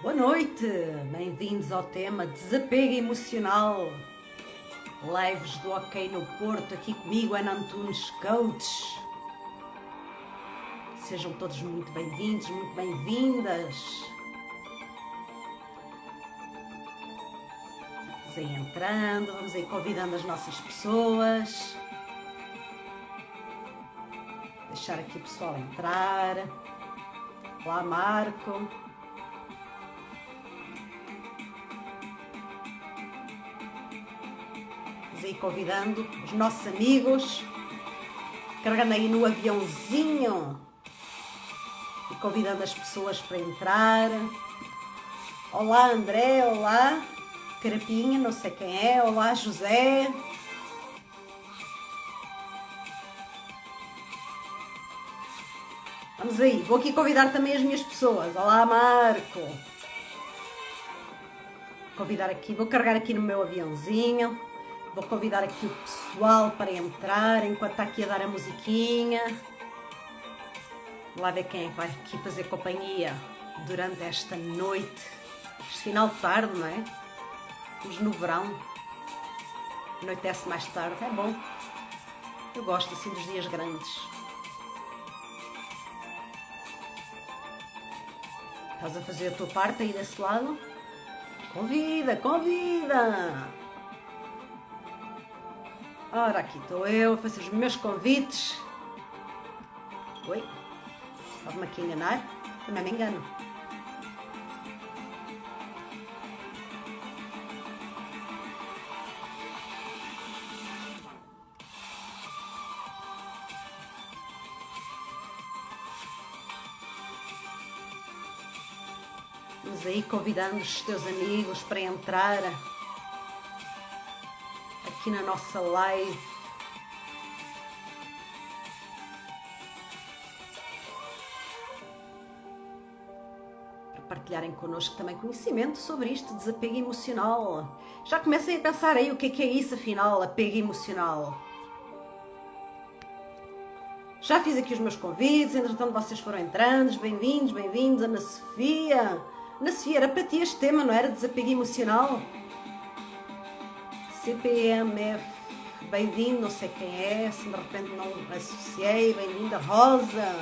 Boa noite, bem-vindos ao tema Desapego Emocional. Lives do OK no Porto, aqui comigo, Ana Antunes, coach. Sejam todos muito bem-vindos, muito bem-vindas. Vamos aí entrando, vamos aí convidando as nossas pessoas. Deixar aqui o pessoal entrar. Olá, Marco. Aí convidando os nossos amigos, carregando aí no aviãozinho e convidando as pessoas para entrar. Olá André, olá Carapinha, não sei quem é, olá José. Vamos aí, vou aqui convidar também as minhas pessoas. Olá Marco. Convidar aqui, vou carregar aqui no meu aviãozinho. Vou convidar aqui o pessoal para entrar enquanto está aqui a dar a musiquinha. Vamos lá ver quem vai aqui fazer companhia durante esta noite. Este final de tarde, não é? Estamos no verão. Anoitece mais tarde, é bom. Eu gosto assim dos dias grandes. Estás a fazer a tua parte aí desse lado? Convida, convida! Ora, aqui estou eu a fazer os meus convites. Oi? Estava-me aqui a enganar? Também me engano. Vamos aí convidando os teus amigos para entrar aqui na nossa live. Para partilharem connosco também conhecimento sobre isto, desapego emocional. Já comecem a pensar aí o que é isso afinal, apego emocional. Já fiz aqui os meus convites, entretanto vocês foram entrando, bem-vindos, bem-vindos, Ana Sofia. Ana Sofia, era para ti este tema, não era? Desapego emocional? CPMF, bem-vindo, não sei quem é, se de repente não associei, bem-vinda Rosa.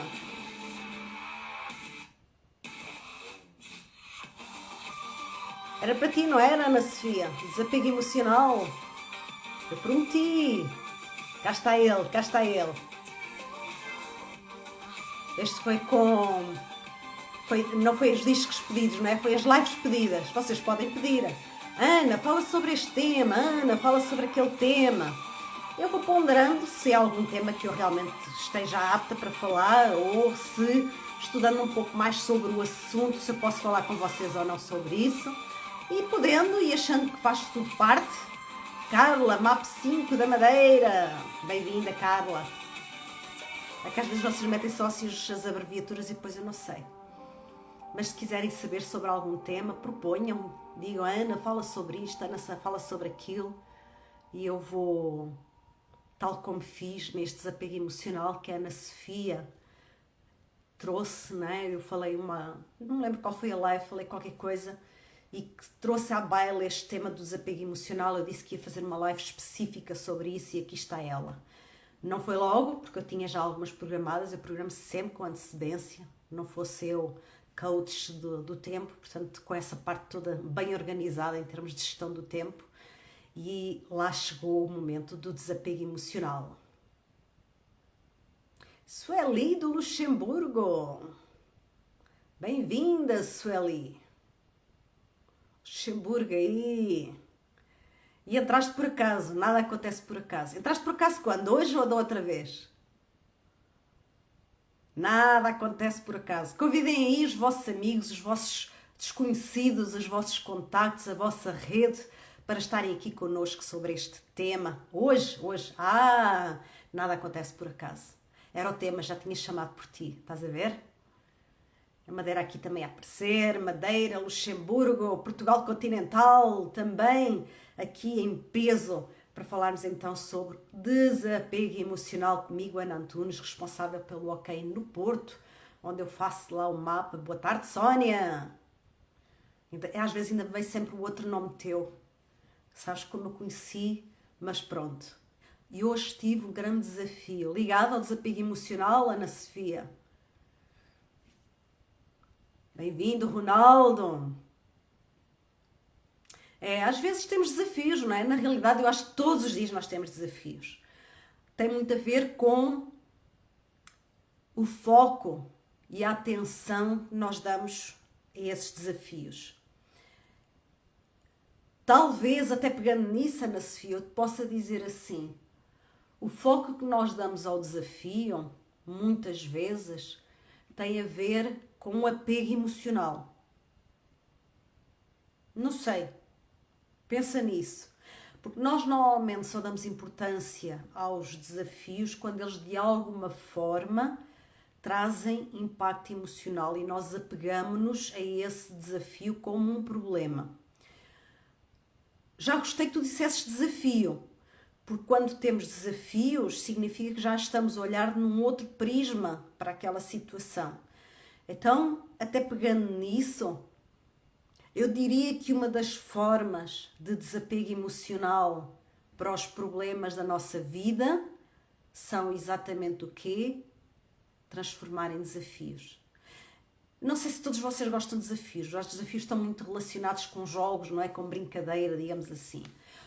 Era para ti, não era, Ana Sofia? Desapego emocional. Eu prometi. Cá está ele, cá está ele. Este foi com... não foi os discos pedidos, não é? Foi as lives pedidas. Vocês podem pedir. Ana, fala sobre este tema. Ana, fala sobre aquele tema. Eu vou ponderando se há algum tema que eu realmente esteja apta para falar ou se, estudando um pouco mais sobre o assunto, se eu posso falar com vocês ou não sobre isso. E podendo e achando que faz tudo parte. Carla, MAP 5 da Madeira. Bem-vinda, Carla. É que às vezes vocês metem só assim as abreviaturas e depois eu não sei. Mas se quiserem saber sobre algum tema, proponham. Digam, Ana, fala sobre isto, Ana, fala sobre aquilo. E eu vou, tal como fiz neste desapego emocional que a Ana Sofia trouxe, né? Eu falei não lembro qual foi a live, falei qualquer coisa e que trouxe à baila este tema do desapego emocional. Eu disse que ia fazer uma live específica sobre isso e aqui está ela. Não foi logo, porque eu tinha já algumas programadas, eu programo sempre com antecedência, não fosse eu coach do tempo, portanto com essa parte toda bem organizada em termos de gestão do tempo, e lá chegou o momento do desapego emocional. Sueli do Luxemburgo, bem-vinda Sueli, Luxemburgo aí. E entraste por acaso, nada acontece por acaso. Entraste por acaso quando? Hoje ou da outra vez? Nada acontece por acaso. Convidem aí os vossos amigos, os vossos desconhecidos, os vossos contactos, a vossa rede, para estarem aqui connosco sobre este tema. Hoje. Nada acontece por acaso. Era o tema, já tinha chamado por ti, estás a ver? A Madeira aqui também a aparecer, Madeira, Luxemburgo, Portugal continental também aqui em peso, para falarmos então sobre desapego emocional comigo, Ana Antunes, responsável pelo OK no Porto, onde eu faço lá o mapa. Boa tarde, Sónia! Às vezes ainda vem sempre o outro nome teu. Sabes como eu conheci, mas pronto. E hoje tive um grande desafio, ligado ao desapego emocional, Ana Sofia. Bem-vindo, Ronaldo. Às vezes temos desafios, não é? Na realidade, eu acho que todos os dias nós temos desafios. Tem muito a ver com o foco e a atenção que nós damos a esses desafios. Talvez, até pegando nisso, Ana Sofia, eu te possa dizer assim, o foco que nós damos ao desafio, muitas vezes, tem a ver com um apego emocional. Não sei, pensa nisso. Porque nós normalmente só damos importância aos desafios quando eles de alguma forma trazem impacto emocional e nós apegamos-nos a esse desafio como um problema. Já gostei que tu dissesses desafio, porque quando temos desafios significa que já estamos a olhar num outro prisma para aquela situação. Então, até pegando nisso, eu diria que uma das formas de desapego emocional para os problemas da nossa vida são exatamente o quê? Transformar em desafios. Não sei se todos vocês gostam de desafios. Os desafios estão muito relacionados com jogos, não é? Com brincadeira, digamos assim.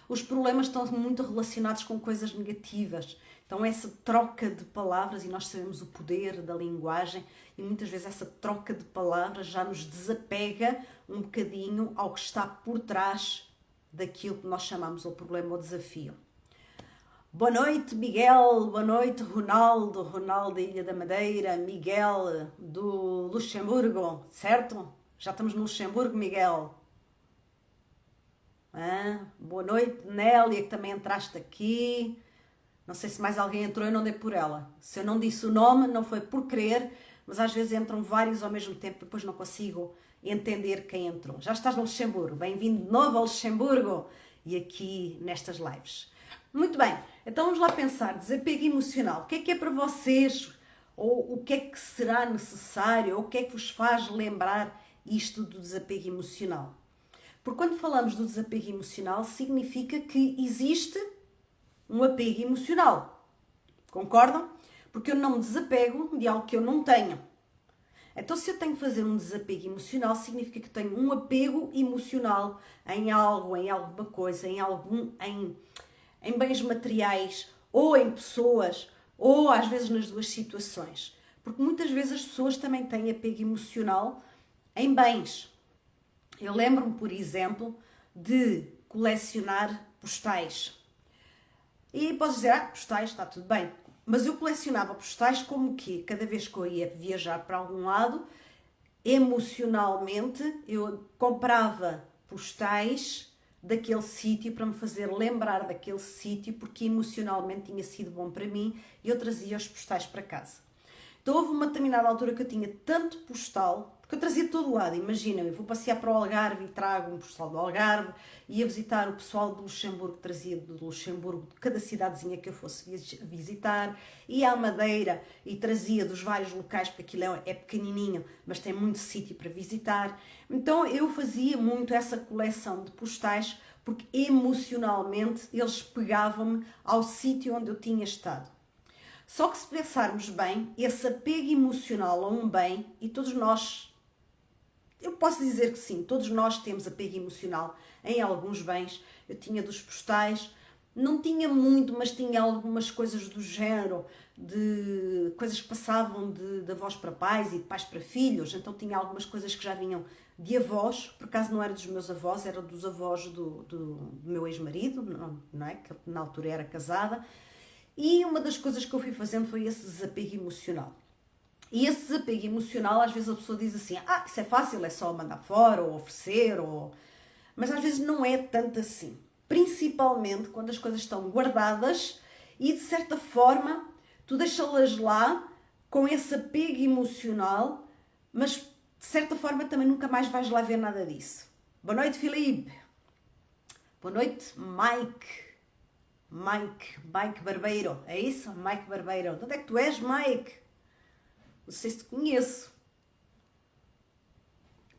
Os problemas estão muito relacionados com coisas negativas. Então essa troca de palavras, e nós sabemos o poder da linguagem, e muitas vezes essa troca de palavras já nos desapega um bocadinho ao que está por trás daquilo que nós chamamos o problema ou desafio. Boa noite, Miguel. Boa noite, Ronaldo. Ronaldo da Ilha da Madeira. Miguel do Luxemburgo, certo? Já estamos no Luxemburgo, Miguel. Boa noite, Nélia, que também entraste aqui. Não sei se mais alguém entrou, eu não dei por ela. Se eu não disse o nome, não foi por querer, mas às vezes entram vários ao mesmo tempo, depois não consigo entender quem entrou. Já estás no Luxemburgo. Bem-vindo de novo ao Luxemburgo e aqui nestas lives. Muito bem, então vamos lá pensar, desapego emocional, o que é para vocês, ou o que é que será necessário, ou o que é que vos faz lembrar isto do desapego emocional? Porque quando falamos do desapego emocional, significa que existe um apego emocional, concordam? Porque eu não me desapego de algo que eu não tenho. Então, se eu tenho que fazer um desapego emocional, significa que eu tenho um apego emocional em algo, em alguma coisa, em bens materiais, ou em pessoas, ou às vezes nas duas situações. Porque muitas vezes as pessoas também têm apego emocional em bens. Eu lembro-me, por exemplo, de colecionar postais. E podes dizer, postais, está tudo bem. Mas eu colecionava postais como o quê? Cada vez que eu ia viajar para algum lado, emocionalmente, eu comprava postais daquele sítio para me fazer lembrar daquele sítio, porque emocionalmente tinha sido bom para mim e eu trazia os postais para casa. Então houve uma determinada altura que eu tinha tanto postal, porque eu trazia de todo lado, imaginem, eu vou passear para o Algarve e trago um postal do Algarve, ia visitar o pessoal do Luxemburgo, trazia do Luxemburgo, de cada cidadezinha que eu fosse visitar, ia à Madeira e trazia dos vários locais, porque aquilo é pequenininho, mas tem muito sítio para visitar. Então eu fazia muito essa coleção de postais, porque emocionalmente eles pegavam-me ao sítio onde eu tinha estado. Só que se pensarmos bem, esse apego emocional a um bem, e todos nós, eu posso dizer que sim, todos nós temos apego emocional em alguns bens. Eu tinha dos postais, não tinha muito, mas tinha algumas coisas do género, de coisas que passavam de avós para pais e de pais para filhos, então tinha algumas coisas que já vinham de avós, por acaso não era dos meus avós, era dos avós do meu ex-marido, não é? Que na altura era casada. E uma das coisas que eu fui fazendo foi esse desapego emocional. E esse desapego emocional, às vezes a pessoa diz assim, isso é fácil, é só mandar fora ou oferecer, mas às vezes não é tanto assim. Principalmente quando as coisas estão guardadas e de certa forma tu deixas-las lá com esse apego emocional, mas de certa forma também nunca mais vais lá ver nada disso. Boa noite, Filipe. Boa noite, Mike Barbeiro, é isso? Mike Barbeiro. De onde é que tu és, Mike? Não sei se te conheço.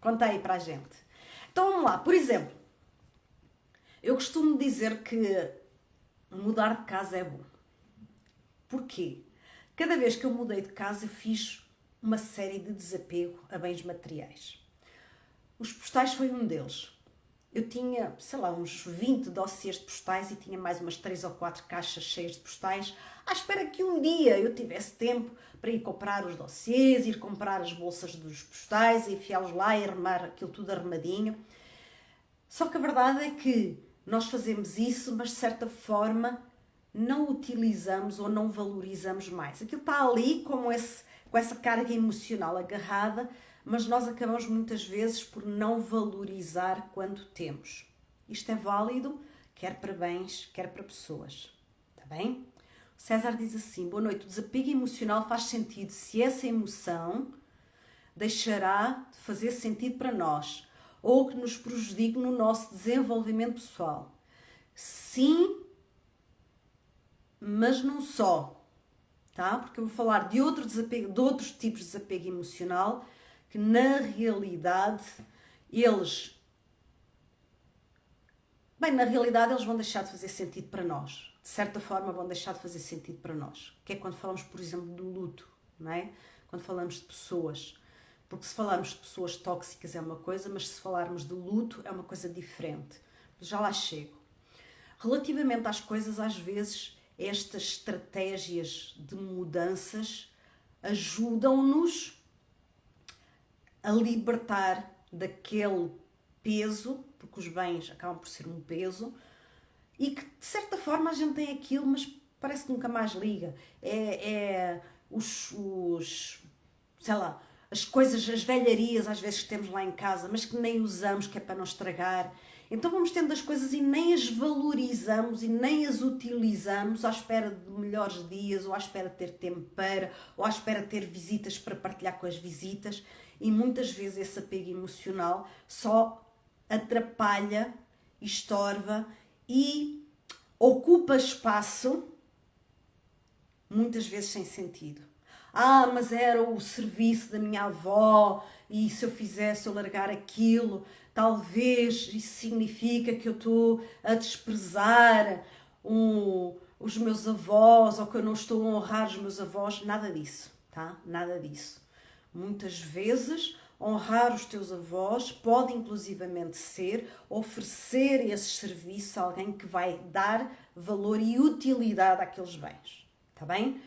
Conta aí para a gente. Então vamos lá, por exemplo, eu costumo dizer que mudar de casa é bom. Porquê? Cada vez que eu mudei de casa, eu fiz uma série de desapego a bens materiais. Os postais foi um deles. Eu tinha, sei lá, uns 20 dossiês de postais e tinha mais umas 3 ou 4 caixas cheias de postais, à espera que um dia eu tivesse tempo para ir comprar os dossiês, ir comprar as bolsas dos postais e enfiá-los lá e arrumar aquilo tudo arrumadinho. Só que a verdade é que nós fazemos isso, mas de certa forma não utilizamos ou não valorizamos mais. Aquilo está ali com essa carga emocional agarrada, mas nós acabamos muitas vezes por não valorizar quando temos. Isto é válido, quer para bens, quer para pessoas. Está bem? O César diz assim, boa noite, o desapego emocional faz sentido se essa emoção deixará de fazer sentido para nós ou que nos prejudique no nosso desenvolvimento pessoal. Sim, mas não só, tá? Porque eu vou falar de outros tipos de desapego emocional que na realidade eles vão deixar de fazer sentido para nós. De certa forma vão deixar de fazer sentido para nós. Que é quando falamos, por exemplo, do luto, não é? Quando falamos de pessoas. Porque se falarmos de pessoas tóxicas é uma coisa, mas se falarmos do luto é uma coisa diferente. Já lá chego. Relativamente às coisas, às vezes, estas estratégias de mudanças ajudam-nos a libertar daquele peso, porque os bens acabam por ser um peso, e que de certa forma a gente tem aquilo, mas parece que nunca mais liga. Sei lá, as coisas, as velharias às vezes que temos lá em casa, mas que nem usamos, que é para não estragar. Então vamos tendo as coisas e nem as valorizamos e nem as utilizamos à espera de melhores dias, ou à espera de ter tempo para, ou à espera de ter visitas para partilhar com as visitas. E muitas vezes esse apego emocional só atrapalha, estorva e ocupa espaço, muitas vezes sem sentido. Mas era o serviço da minha avó e se eu fizesse, eu largar aquilo, talvez isso significa que eu estou a desprezar os meus avós ou que eu não estou a honrar os meus avós. Nada disso, tá? Nada disso. Muitas vezes, honrar os teus avós pode inclusivamente ser oferecer esse serviço a alguém que vai dar valor e utilidade àqueles bens. Está bem?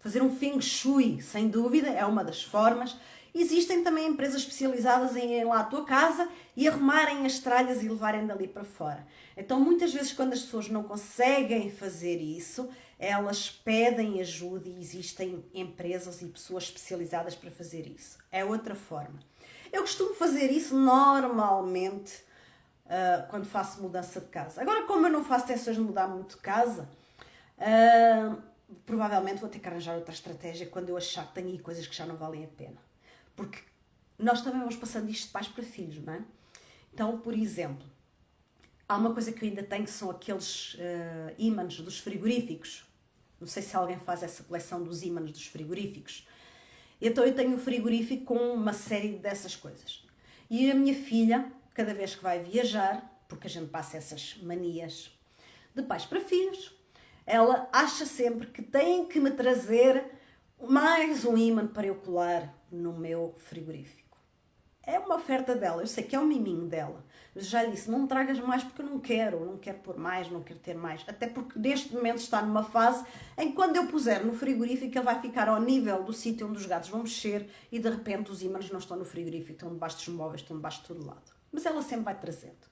Fazer um feng shui, sem dúvida, é uma das formas. Existem também empresas especializadas em irem lá à tua casa e arrumarem as tralhas e levarem dali para fora. Então, muitas vezes, quando as pessoas não conseguem fazer isso, elas pedem ajuda e existem empresas e pessoas especializadas para fazer isso. É outra forma. Eu costumo fazer isso normalmente quando faço mudança de casa. Agora, como eu não faço tensões de mudar muito de casa, provavelmente vou ter que arranjar outra estratégia quando eu achar que tenho aí coisas que já não valem a pena. Porque nós também vamos passando isto de pais para filhos, não é? Então, por exemplo, há uma coisa que eu ainda tenho que são aqueles ímãs dos frigoríficos. Não sei se alguém faz essa coleção dos ímãs dos frigoríficos. Então eu tenho um frigorífico com uma série dessas coisas. E a minha filha, cada vez que vai viajar, porque a gente passa essas manias de pais para filhos, ela acha sempre que tem que me trazer mais um ímã para eu colar no meu frigorífico. É uma oferta dela, eu sei que é um miminho dela. Mas já lhe disse, não me tragas mais porque eu não quero pôr mais, não quero ter mais. Até porque neste momento está numa fase em que quando eu puser no frigorífico ele vai ficar ao nível do sítio onde os gatos vão mexer e de repente os ímãs não estão no frigorífico, estão debaixo dos móveis, estão debaixo de todo lado. Mas ela sempre vai trazendo.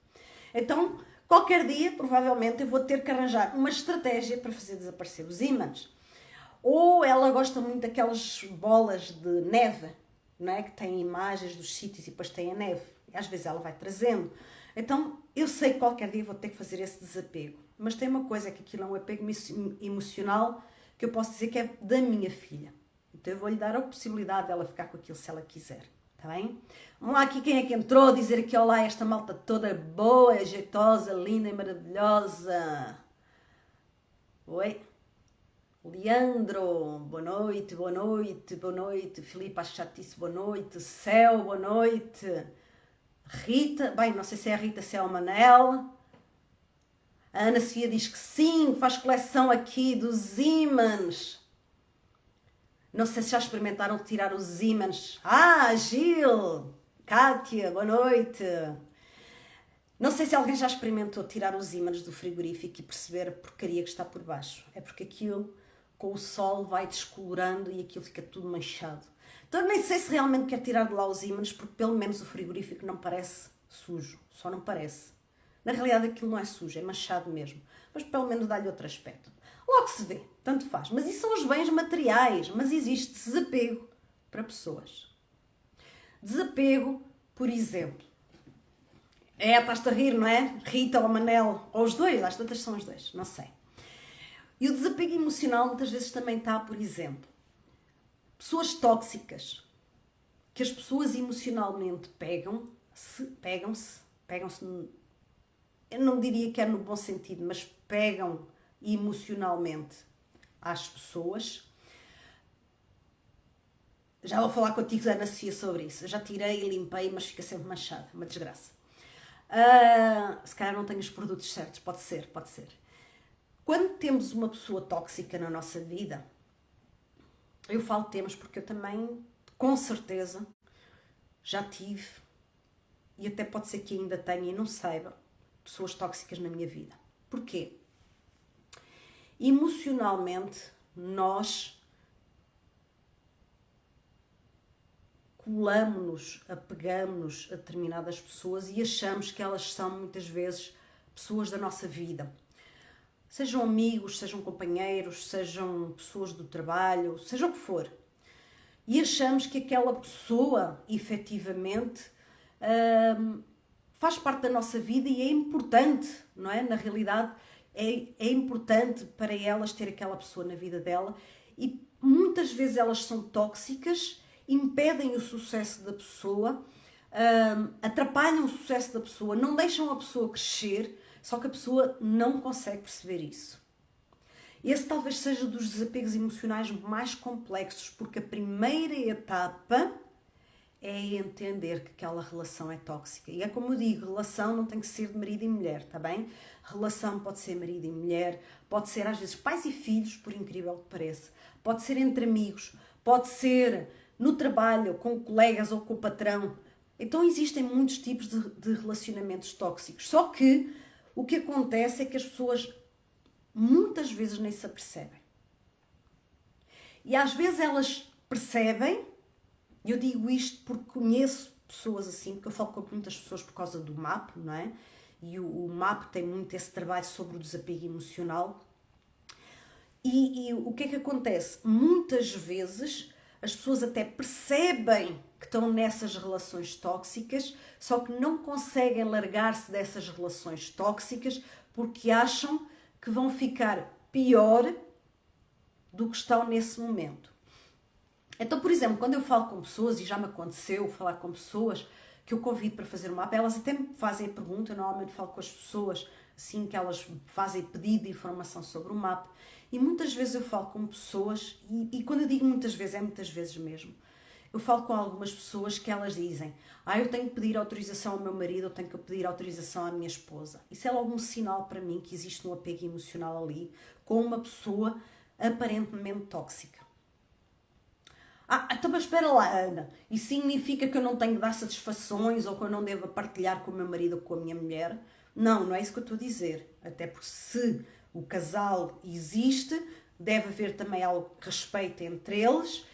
Então, qualquer dia, provavelmente, eu vou ter que arranjar uma estratégia para fazer desaparecer os ímãs. Ou ela gosta muito daquelas bolas de neve, não é? Que têm imagens dos sítios e depois tem a neve. E às vezes ela vai trazendo. Então, eu sei que qualquer dia vou ter que fazer esse desapego. Mas tem uma coisa, é que aquilo é um apego emocional que eu posso dizer que é da minha filha. Então eu vou-lhe dar a possibilidade dela ficar com aquilo se ela quiser. Está bem? Vamos lá aqui quem é que entrou, dizer aqui olá esta malta toda boa, jeitosa, linda e maravilhosa. Oi? Leandro, boa noite, boa noite, boa noite. Filipe, acho que já te disse boa noite. Céu, boa noite. Rita, bem, não sei se é a Rita, se é o Manel. A Ana Sofia diz que sim, faz coleção aqui dos ímãs. Não sei se já experimentaram tirar os ímãs. Ah, Gil! Kátia, boa noite! Não sei se alguém já experimentou tirar os ímãs do frigorífico e perceber a porcaria que está por baixo. É porque aquilo, com o sol, vai descolorando e aquilo fica tudo manchado. Então eu nem sei se realmente quer tirar de lá os ímãs, porque pelo menos o frigorífico não parece sujo. Só não parece. Na realidade aquilo não é sujo, é manchado mesmo. Mas pelo menos dá-lhe outro aspecto. Logo se vê, tanto faz. Mas isso são os bens materiais. Mas existe desapego para pessoas. Desapego, por exemplo. Estás-te a rir, não é? Rita ou Manel, ou os dois, às tantas são os dois, não sei. E o desapego emocional muitas vezes também está, por exemplo, pessoas tóxicas, que as pessoas emocionalmente pegam-se, eu não diria que é no bom sentido, mas pegam emocionalmente às pessoas. Já vou falar contigo, Ana Sofia, sobre isso. Eu já tirei e limpei, mas fica sempre manchada, uma desgraça. Se calhar não tenho os produtos certos, pode ser. Quando temos uma pessoa tóxica na nossa vida, eu falo temos porque eu também, com certeza, já tive, e até pode ser que ainda tenha e não saiba, pessoas tóxicas na minha vida. Porquê? Emocionalmente, nós colamos-nos, apegamos-nos a determinadas pessoas e achamos que elas são, muitas vezes, pessoas da nossa vida. Sejam amigos, sejam companheiros, sejam pessoas do trabalho, seja o que for. E achamos que aquela pessoa, efetivamente, faz parte da nossa vida e é importante, não é? Na realidade, é importante para elas ter aquela pessoa na vida dela e muitas vezes elas são tóxicas, impedem o sucesso da pessoa, atrapalham o sucesso da pessoa, não deixam a pessoa crescer, só que a pessoa não consegue perceber isso. Esse talvez seja dos desapegos emocionais mais complexos, porque a primeira etapa é entender que aquela relação é tóxica. E é como eu digo, relação não tem que ser de marido e mulher, tá bem? Relação pode ser marido e mulher, pode ser às vezes pais e filhos, por incrível que pareça. Pode ser entre amigos, pode ser no trabalho, com colegas ou com o patrão. Então existem muitos tipos de relacionamentos tóxicos. Só que o que acontece é que as pessoas muitas vezes nem se apercebem. E às vezes elas percebem, e eu digo isto porque conheço pessoas assim, porque eu falo com muitas pessoas por causa do MAP, não é? E o MAP tem muito esse trabalho sobre o desapego emocional. E o que é que acontece? Muitas vezes as pessoas até percebem que estão nessas relações tóxicas, só que não conseguem largar-se dessas relações tóxicas porque acham que vão ficar pior do que estão nesse momento. Então, por exemplo, quando eu falo com pessoas, e já me aconteceu falar com pessoas que eu convido para fazer uma mapa, elas até me fazem a pergunta, eu normalmente falo com as pessoas assim que elas fazem pedido de informação sobre o mapa, e muitas vezes eu falo com pessoas, e quando eu digo muitas vezes, é muitas vezes mesmo, eu falo com algumas pessoas que elas dizem: eu tenho que pedir autorização ao meu marido, eu tenho que pedir autorização à minha esposa. Isso é logo um sinal para mim que existe um apego emocional ali com uma pessoa aparentemente tóxica. Então mas espera lá, Ana, isso significa que eu não tenho que dar satisfações ou que eu não devo partilhar com o meu marido ou com a minha mulher? Não, não é isso que eu estou a dizer. Até porque se o casal existe, deve haver também algo de respeito entre eles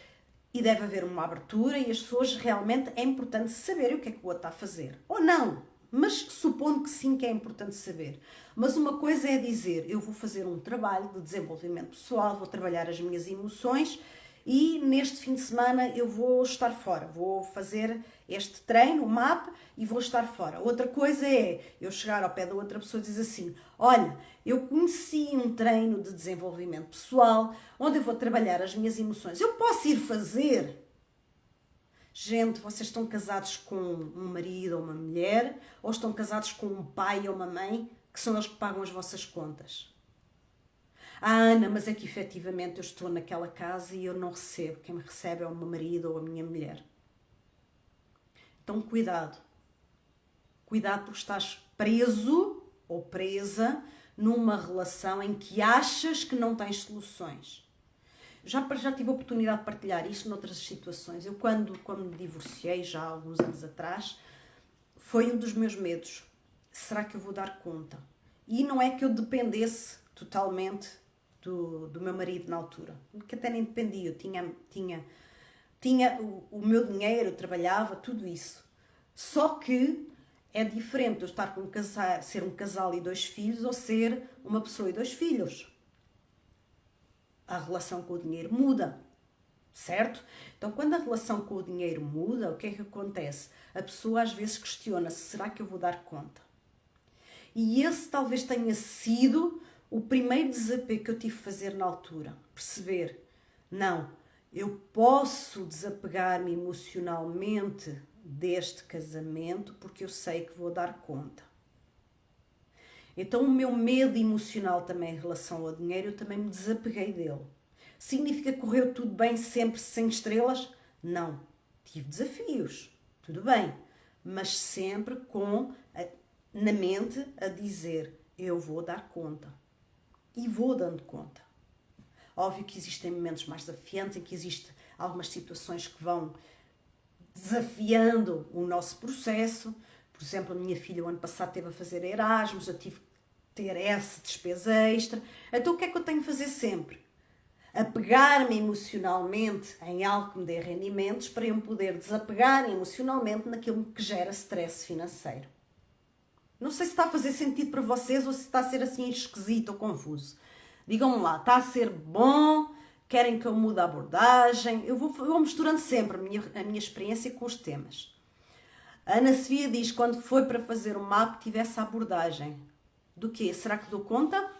e deve haver uma abertura e as pessoas realmente é importante saber o que é que o outro está a fazer. Ou não, mas supondo que sim que é importante saber. Mas uma coisa é dizer, eu vou fazer um trabalho de desenvolvimento pessoal, vou trabalhar as minhas emoções e neste fim de semana eu vou estar fora, vou fazer este treino, o MAP, e vou estar fora. Outra coisa é eu chegar ao pé da outra pessoa e dizer assim: olha, eu conheci um treino de desenvolvimento pessoal onde eu vou trabalhar as minhas emoções. Eu posso ir fazer? Gente, vocês estão casados com um marido ou uma mulher, ou estão casados com um pai ou uma mãe, que são eles que pagam as vossas contas? Ana, mas é que efetivamente eu estou naquela casa e eu não recebo. Quem me recebe é o meu marido ou a minha mulher. Então, cuidado. Cuidado porque estás preso ou presa numa relação em que achas que não tens soluções. Já tive a oportunidade de partilhar isto noutras situações. Eu quando me divorciei, já há alguns anos atrás, foi um dos meus medos. Será que eu vou dar conta? E não é que eu dependesse totalmente do meu marido na altura, que até nem dependia, eu tinha o meu dinheiro, eu trabalhava, tudo isso. Só que é diferente eu estar com ser um casal e 2 filhos ou ser uma pessoa e 2 filhos. A relação com o dinheiro muda, certo? Então, quando a relação com o dinheiro muda, o que é que acontece? A pessoa às vezes questiona-se, será que eu vou dar conta? E esse talvez tenha sido o primeiro desapego que eu tive de fazer na altura. Perceber, não, eu posso desapegar-me emocionalmente deste casamento porque eu sei que vou dar conta. Então o meu medo emocional também em relação ao dinheiro, eu também me desapeguei dele. Significa que correu tudo bem sempre sem estrelas? Não. Tive desafios, tudo bem. Mas sempre na mente a dizer, eu vou dar conta. E vou dando conta. Óbvio que existem momentos mais desafiantes, em que existem algumas situações que vão desafiando o nosso processo. Por exemplo, a minha filha o ano passado esteve a fazer Erasmus, eu tive que ter essa despesa extra. Então o que é que eu tenho que fazer sempre? Apegar-me emocionalmente em algo que me dê rendimentos para eu me poder desapegar emocionalmente naquilo que gera stress financeiro. Não sei se está a fazer sentido para vocês ou se está a ser assim esquisito ou confuso. Digam-me lá, está a ser bom? Querem que eu mude a abordagem? Eu vou misturando sempre a minha experiência com os temas. A Ana Sofia diz, quando foi para fazer o mapa, tive essa abordagem. Do quê? Será que dou conta?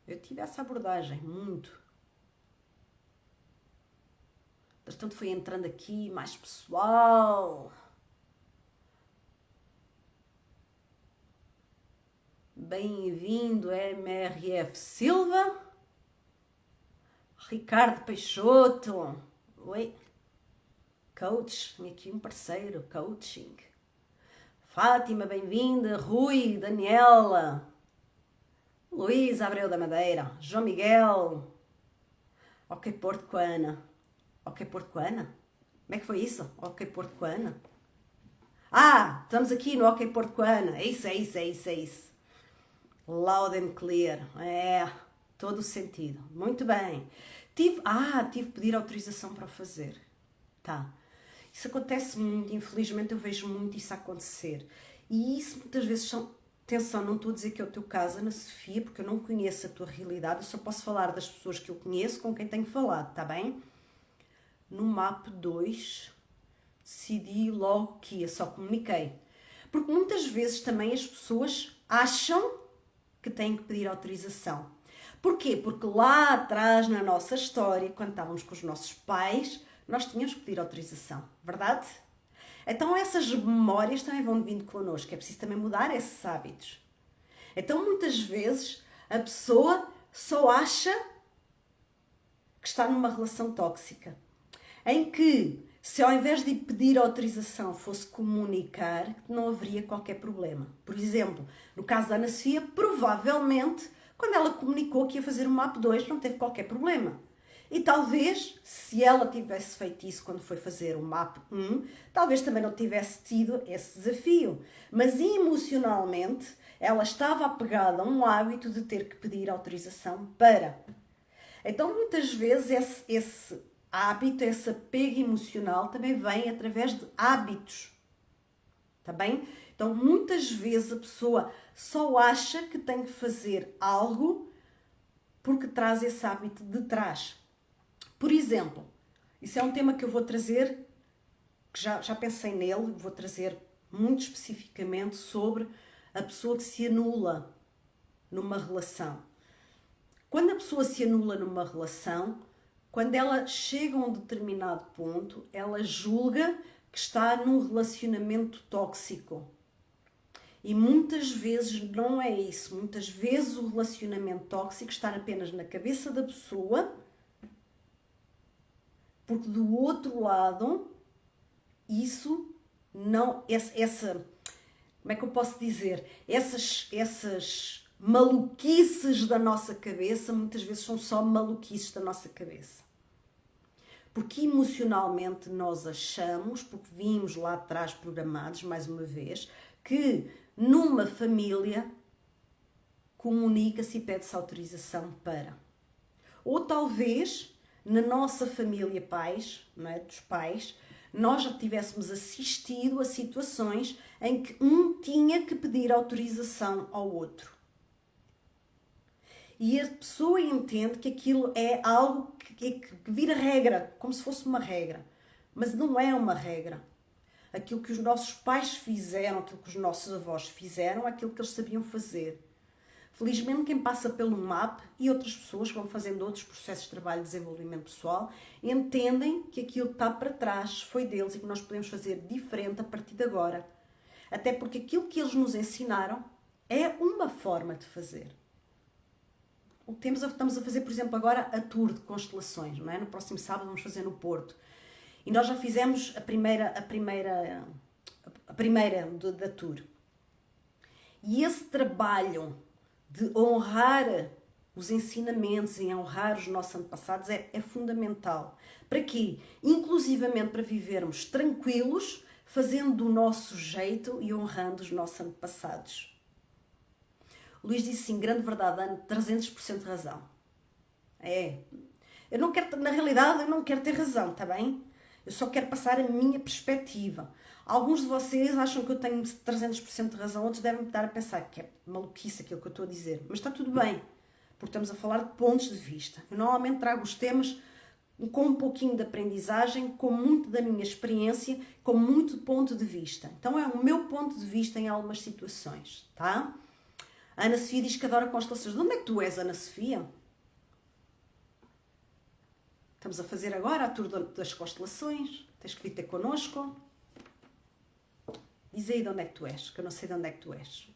Eu tive essa abordagem, muito. Portanto, foi entrando aqui mais pessoal. Bem-vindo, MRF Silva. Ricardo Peixoto. Oi. Coach, tenho aqui um parceiro, coaching. Fátima, bem-vinda. Rui, Daniela. Luís Abreu da Madeira. João Miguel. Ok, Porto com a Ana. Ok, Porto com a Ana? Como é que foi isso? Ok, Porto com a Ana? Ah, estamos aqui no Ok, Porto com a Ana. É isso. Loud and clear. É, todo o sentido. Muito bem. Tive que pedir autorização para o fazer. Tá. Isso acontece muito, infelizmente eu vejo muito isso acontecer. E isso muitas vezes atenção, não estou a dizer que é o teu caso, Ana Sofia, porque eu não conheço a tua realidade, eu só posso falar das pessoas que eu conheço com quem tenho falado, tá bem? No MAP 2, decidi logo que ia, só comuniquei. Porque muitas vezes também as pessoas acham que têm que pedir autorização. Porquê? Porque lá atrás, na nossa história, quando estávamos com os nossos pais, nós tínhamos que pedir autorização, verdade? Então essas memórias também vão vindo connosco, é preciso também mudar esses hábitos. Então muitas vezes a pessoa só acha que está numa relação tóxica, em que se ao invés de pedir autorização fosse comunicar, não haveria qualquer problema. Por exemplo, no caso da Ana Sofia, provavelmente quando ela comunicou que ia fazer o MAP 2 não teve qualquer problema. E talvez, se ela tivesse feito isso quando foi fazer o MAP 1, talvez também não tivesse tido esse desafio. Mas emocionalmente, ela estava apegada a um hábito de ter que pedir autorização para. Então, muitas vezes, esse hábito, esse apego emocional também vem através de hábitos. Está bem? Então, muitas vezes a pessoa só acha que tem que fazer algo porque traz esse hábito de trás. Por exemplo, isso é um tema que eu vou trazer, que já pensei nele, vou trazer muito especificamente sobre a pessoa que se anula numa relação. Quando a pessoa se anula numa relação, quando ela chega a um determinado ponto, ela julga que está num relacionamento tóxico. E muitas vezes não é isso. Muitas vezes o relacionamento tóxico está apenas na cabeça da pessoa, porque do outro lado, isso não, como é que eu posso dizer? Essas maluquices da nossa cabeça, muitas vezes são só maluquices da nossa cabeça. Porque emocionalmente nós achamos, porque vimos lá atrás programados, mais uma vez, que numa família comunica-se e pede-se autorização para. Ou talvez, na nossa família pais, não é, dos pais, nós já tivéssemos assistido a situações em que um tinha que pedir autorização ao outro. E a pessoa entende que aquilo é algo que vira regra, como se fosse uma regra. Mas não é uma regra. Aquilo que os nossos pais fizeram, aquilo que os nossos avós fizeram, aquilo que eles sabiam fazer. Felizmente, quem passa pelo MAP e outras pessoas que vão fazendo outros processos de trabalho de desenvolvimento pessoal entendem que aquilo que está para trás foi deles e que nós podemos fazer diferente a partir de agora. Até porque aquilo que eles nos ensinaram é uma forma de fazer. Estamos a fazer, por exemplo, agora a tour de constelações, não é? No próximo sábado vamos fazer no Porto. E nós já fizemos a primeira da tour. E esse trabalho de honrar os ensinamentos e honrar os nossos antepassados é fundamental. Para quê? Inclusivamente para vivermos tranquilos, fazendo do nosso jeito e honrando os nossos antepassados. O Luís disse sim, grande verdade, Ana, 300% de razão. Na realidade, eu não quero ter razão, está bem? Eu só quero passar a minha perspectiva. Alguns de vocês acham que eu tenho 300% de razão, outros devem estar a pensar que é maluquice aquilo que eu estou a dizer. Mas está tudo bem, porque estamos a falar de pontos de vista. Eu normalmente trago os temas com um pouquinho de aprendizagem, com muito da minha experiência, com muito ponto de vista. Então é o meu ponto de vista em algumas situações, tá? A Ana Sofia diz que adora constelações. De onde é que tu és, Ana Sofia? Estamos a fazer agora a tour das constelações. Tens que vir ter connosco. Diz aí de onde é que tu és, que eu não sei de onde é que tu és.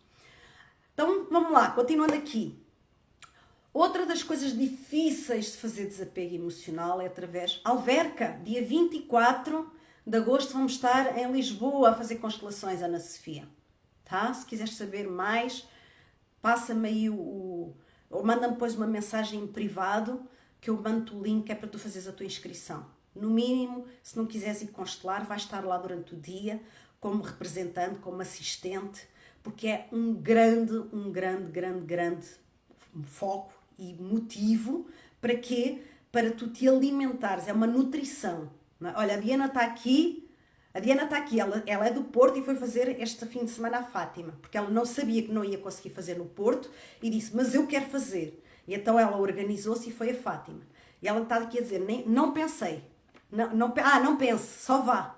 Então, vamos lá, continuando aqui. Outra das coisas difíceis de fazer desapego emocional é através... Alverca, dia 24 de agosto vamos estar em Lisboa a fazer constelações, Ana Sofia. Tá? Se quiseres saber mais, passa-me aí ou manda-me depois uma mensagem em privado que eu mando o link, é para tu fazeres a tua inscrição. No mínimo, se não quiseres ir constelar, vais estar lá durante o dia como representante, como assistente, porque é um grande foco e motivo para quê? Para tu te alimentares, é uma nutrição. Não é? Olha, a Diana está aqui, ela é do Porto e foi fazer este fim de semana a Fátima, porque ela não sabia que não ia conseguir fazer no Porto e disse, mas eu quero fazer. E então ela organizou-se e foi a Fátima. E ela está aqui a dizer, não pensei, não pense, só vá.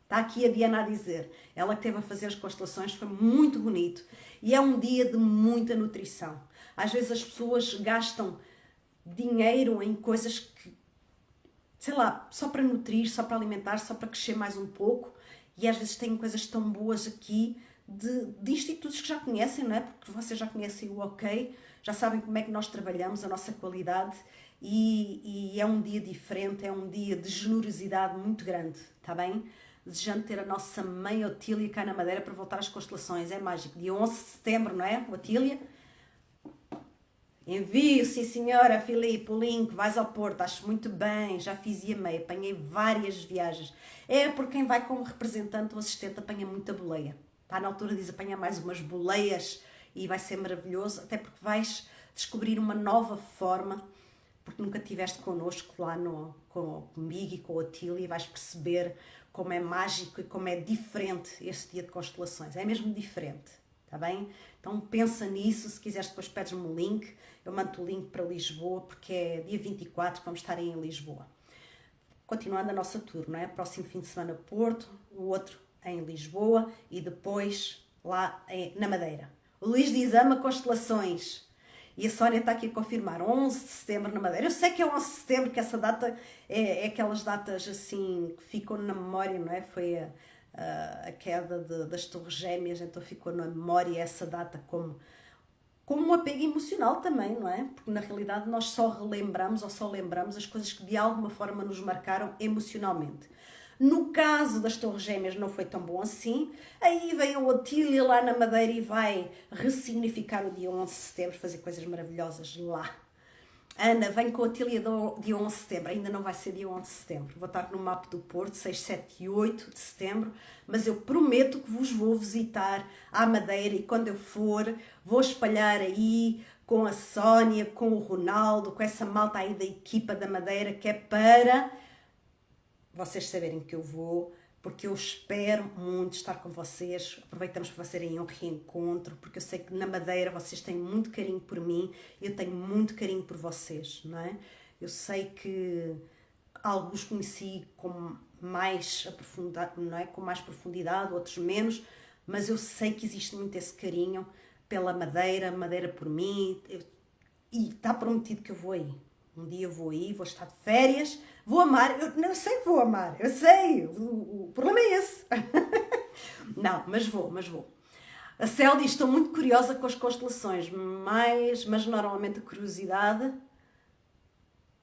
Está aqui a Diana a dizer, ela que esteve a fazer as constelações, foi muito bonito. E é um dia de muita nutrição. Às vezes as pessoas gastam dinheiro em coisas que, sei lá, só para nutrir, só para alimentar, só para crescer mais um pouco. E às vezes têm coisas tão boas aqui de institutos que já conhecem, não é? Porque vocês já conhecem o OK, já sabem como é que nós trabalhamos, a nossa qualidade. E é um dia diferente, é um dia de generosidade muito grande, está bem? Desejando ter a nossa mãe Otília cá na Madeira para voltar às constelações. É mágico. Dia 11 de setembro, não é, Otília? Envio, sim senhora, Filipe, o link, vais ao Porto, acho muito bem, já fiz e amei, apanhei várias viagens. É por quem vai como representante ou assistente apanha muita boleia. Está na altura de apanhar mais umas boleias e vai ser maravilhoso, até porque vais descobrir uma nova forma, porque nunca estiveste connosco lá comigo e com a Otília, e vais perceber como é mágico e como é diferente este dia de constelações. É mesmo diferente, está bem? Então pensa nisso, se quiseres depois pedes-me um link, eu mando o link para Lisboa, porque é dia 24 que vamos estar aí em Lisboa. Continuando a nossa tour, não é? Próximo fim de semana Porto, o outro em Lisboa e depois lá na Madeira. O Luís diz, ama constelações. E a Sónia está aqui a confirmar, 11 de setembro na Madeira. Eu sei que é 11 de setembro, que essa data é aquelas datas assim que ficam na memória, não é? Foi a queda das Torres Gêmeas, então ficou na memória essa data como um apego emocional também, não é? Porque na realidade nós só relembramos ou só lembramos as coisas que de alguma forma nos marcaram emocionalmente. No caso das Torres Gêmeas não foi tão bom assim. Aí vem a Otília lá na Madeira e vai ressignificar o dia 11 de setembro, fazer coisas maravilhosas lá. Ana, vem com a Otília dia 11 de setembro. Ainda não vai ser dia 11 de setembro. Vou estar no mapa do Porto, 6, 7 e 8 de setembro. Mas eu prometo que vos vou visitar à Madeira e quando eu for, vou espalhar aí com a Sónia, com o Ronaldo, com essa malta aí da equipa da Madeira, que é para vocês saberem que eu vou, porque eu espero muito estar com vocês. Aproveitamos para fazerem um reencontro, porque eu sei que na Madeira vocês têm muito carinho por mim, eu tenho muito carinho por vocês, não é? Eu sei que alguns conheci com mais aprofundado, não é? Com mais profundidade, outros menos, mas eu sei que existe muito esse carinho pela Madeira, Madeira por mim, e está prometido que eu vou aí. Um dia eu vou aí, vou estar de férias, vou amar, eu não sei que vou amar, eu sei, o problema é esse. Não, mas vou. A Cel diz, estou muito curiosa com as constelações, mas normalmente a curiosidade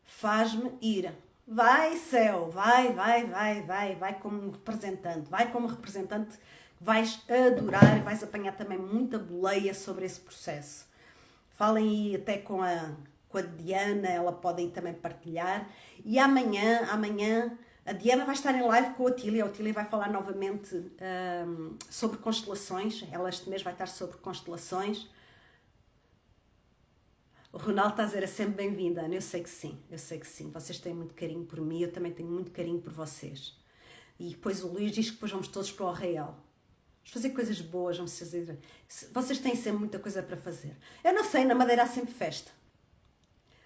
faz-me ir. Vai, Cel, vai como representante, vais adorar e vais apanhar também muita boleia sobre esse processo. Falem aí até com a Diana, ela pode aí também partilhar. E amanhã a Diana vai estar em live com a Otília. A Otília vai falar novamente sobre constelações. Ela este mês vai estar sobre constelações. O Ronaldo está a dizer, é sempre bem-vinda, Ana. Eu sei que sim. Vocês têm muito carinho por mim, eu também tenho muito carinho por vocês. E depois o Luís diz que depois vamos todos para o Arraial. Vamos fazer coisas boas, vamos fazer... Vocês têm sempre muita coisa para fazer. Eu não sei, na Madeira há sempre festa.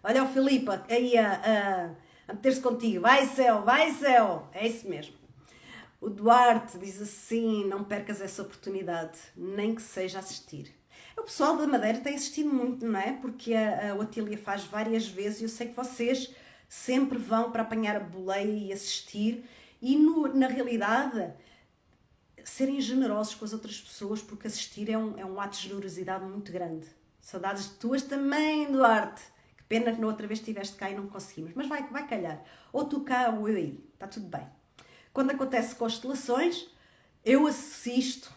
Olha o Filipe aí a meter-se contigo. Vai, Céu! É isso mesmo. O Duarte diz assim, não percas essa oportunidade, nem que seja assistir. O pessoal da Madeira tem assistido muito, não é? Porque a Otília faz várias vezes e eu sei que vocês sempre vão para apanhar a boleia e assistir. E na realidade, serem generosos com as outras pessoas, porque assistir é um ato de generosidade muito grande. Saudades tuas também, Duarte. Pena que na outra vez estiveste cá e não conseguimos. Mas vai calhar. Ou tu cá ou eu aí. Está tudo bem. Quando acontece constelações, eu assisto.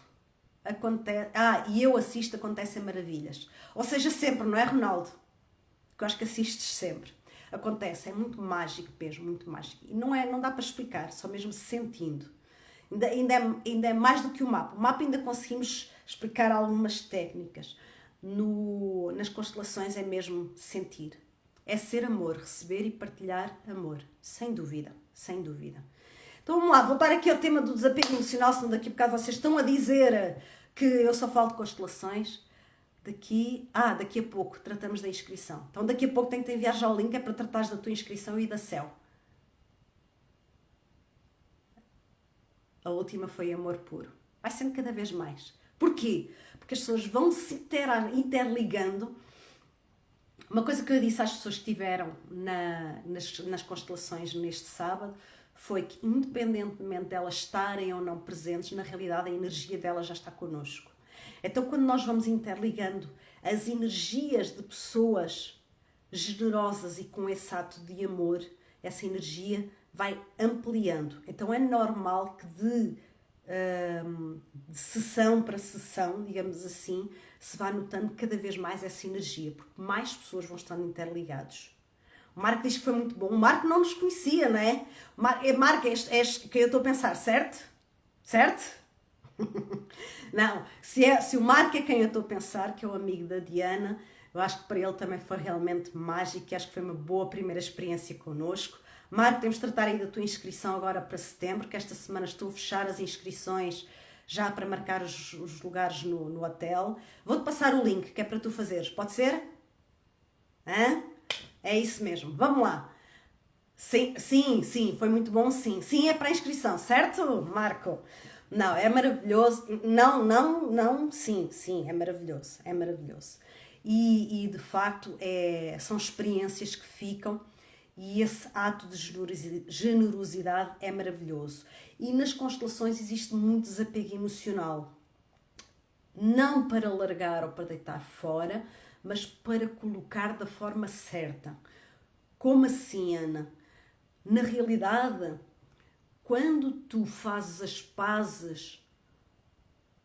Acontecem maravilhas. Ou seja, sempre, não é, Ronaldo? Que eu acho que assistes sempre. Acontece, é muito mágico mesmo, muito mágico. E não dá para explicar, só mesmo sentindo. Ainda é mais do que o mapa. O mapa ainda conseguimos explicar algumas técnicas. Nas constelações é mesmo sentir. É ser amor, receber e partilhar amor. Sem dúvida. Então vamos lá, voltar aqui ao tema do desapego emocional, senão daqui a bocado vocês estão a dizer que eu só falo de constelações. Daqui a pouco tratamos da inscrição. Então daqui a pouco tenho que te enviar já o link, é para tratares da tua inscrição e da Céu. A última foi amor puro. Vai sendo cada vez mais. Porquê? Porque as pessoas vão se interligando. Uma coisa que eu disse às pessoas que estiveram nas constelações neste sábado foi que, independentemente de elas estarem ou não presentes, na realidade a energia delas já está connosco. Então, quando nós vamos interligando as energias de pessoas generosas e com esse ato de amor, essa energia vai ampliando. Então, é normal que de sessão para sessão, digamos assim, se vá notando cada vez mais essa energia, porque mais pessoas vão estando interligados. O Marco diz que foi muito bom. O Marco não nos conhecia, não é? Marco, és que eu estou a pensar, certo? Certo? Não, se o Marco é quem eu estou a pensar, que é o amigo da Diana, eu acho que para ele também foi realmente mágico e acho que foi uma boa primeira experiência connosco. Marco, temos de tratar aí da tua inscrição agora para setembro, que esta semana estou a fechar as inscrições já para marcar os lugares no hotel. Vou-te passar o link que é para tu fazeres, pode ser? Hã? É isso mesmo, vamos lá. Sim, foi muito bom, sim. Sim, é para a inscrição, certo, Marco? Não, é maravilhoso. Não, sim, é maravilhoso, E de facto, são experiências que ficam e esse ato de generosidade é maravilhoso. E nas constelações existe muito desapego emocional. Não para largar ou para deitar fora, mas para colocar da forma certa. Como assim, Ana? Na realidade, quando tu fazes as pazes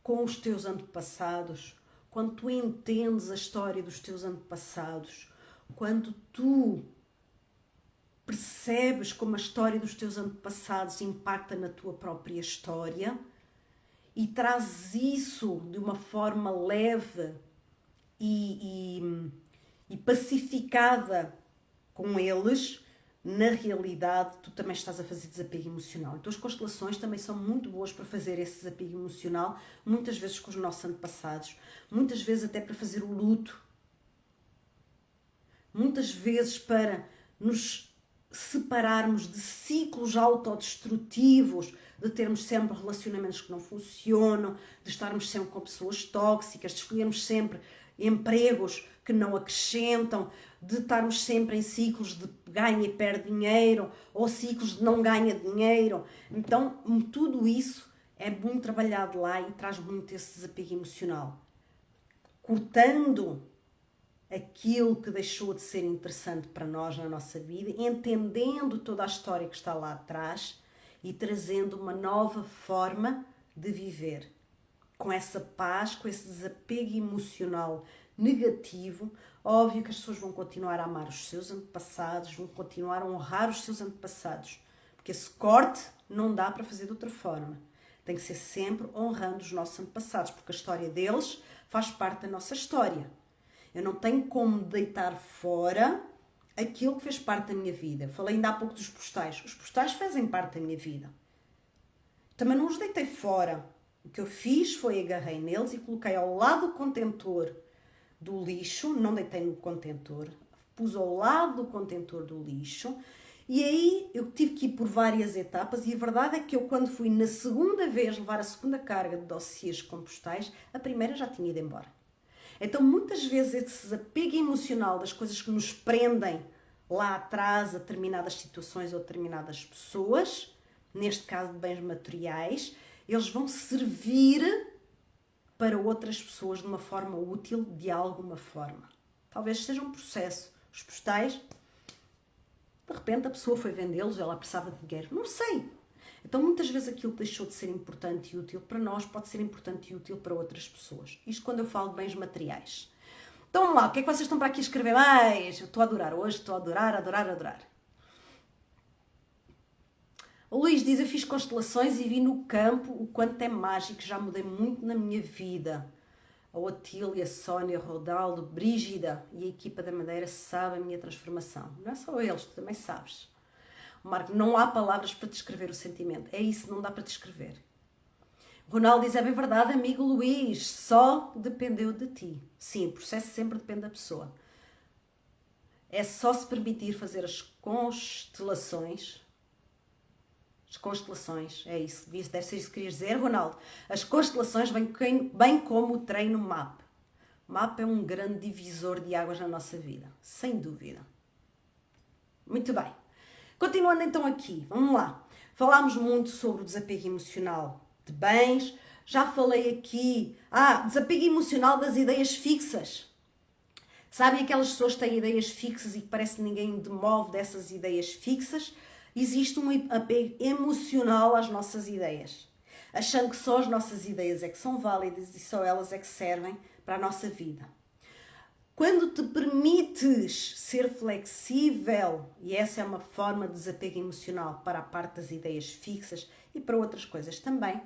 com os teus antepassados, quando tu entendes a história dos teus antepassados, quando tu percebes como a história dos teus antepassados impacta na tua própria história e trazes isso de uma forma leve e pacificada com eles, na realidade tu também estás a fazer desapego emocional. Então as constelações também são muito boas para fazer esse desapego emocional, muitas vezes com os nossos antepassados, muitas vezes até para fazer o luto, muitas vezes para nos separarmos de ciclos autodestrutivos, de termos sempre relacionamentos que não funcionam, de estarmos sempre com pessoas tóxicas, de escolhermos sempre empregos que não acrescentam, de estarmos sempre em ciclos de ganha e perde dinheiro, ou ciclos de não ganha dinheiro. Então, tudo isso é muito trabalhado lá e traz muito esse desapego emocional. Cortando aquilo que deixou de ser interessante para nós na nossa vida, entendendo toda a história que está lá atrás e trazendo uma nova forma de viver. Com essa paz, com esse desapego emocional negativo, óbvio que as pessoas vão continuar a amar os seus antepassados, vão continuar a honrar os seus antepassados, porque esse corte não dá para fazer de outra forma. Tem que ser sempre honrando os nossos antepassados, porque a história deles faz parte da nossa história. Eu não tenho como deitar fora aquilo que fez parte da minha vida. Eu falei ainda há pouco dos postais. Os postais fazem parte da minha vida. Também não os deitei fora. O que eu fiz foi agarrei neles e coloquei ao lado do contentor do lixo. Não deitei no contentor. Pus ao lado do contentor do lixo. E aí eu tive que ir por várias etapas. E a verdade é que eu, quando fui na segunda vez levar a segunda carga de dossiês com postais, a primeira já tinha ido embora. Então, muitas vezes, esse desapego emocional das coisas que nos prendem lá atrás a determinadas situações ou determinadas pessoas, neste caso de bens materiais, eles vão servir para outras pessoas de uma forma útil, de alguma forma. Talvez seja um processo. Os postais, de repente a pessoa foi vendê-los, ela precisava de dinheiro. Não sei. Então, muitas vezes aquilo que deixou de ser importante e útil para nós pode ser importante e útil para outras pessoas. Isto quando eu falo de bens materiais. Então, vamos lá, o que é que vocês estão para aqui a escrever mais? Eu estou a adorar hoje, estou a adorar. O Luís diz, eu fiz constelações e vi no campo o quanto é mágico, já mudei muito na minha vida. A Otília, Sónia, Rodaldo, Brígida e a equipa da Madeira sabem a minha transformação. Não é só eles, tu também sabes. Marco, não há palavras para descrever o sentimento. É isso, não dá para descrever. Ronaldo diz, é bem verdade, amigo Luís, só dependeu de ti. Sim, o processo sempre depende da pessoa. É só se permitir fazer as constelações. As constelações, é isso. Deve ser isso que querias dizer, Ronaldo. As constelações bem como o treino MAP. MAP é um grande divisor de águas na nossa vida, sem dúvida. Muito bem. Continuando então aqui, vamos lá. Falámos muito sobre o desapego emocional de bens. Já falei aqui, desapego emocional das ideias fixas. Sabem aquelas pessoas que têm ideias fixas e que parece que ninguém demove dessas ideias fixas? Existe um apego emocional às nossas ideias. Achando que só as nossas ideias é que são válidas e só elas é que servem para a nossa vida. Quando te permites ser flexível, e essa é uma forma de desapego emocional para a parte das ideias fixas e para outras coisas também,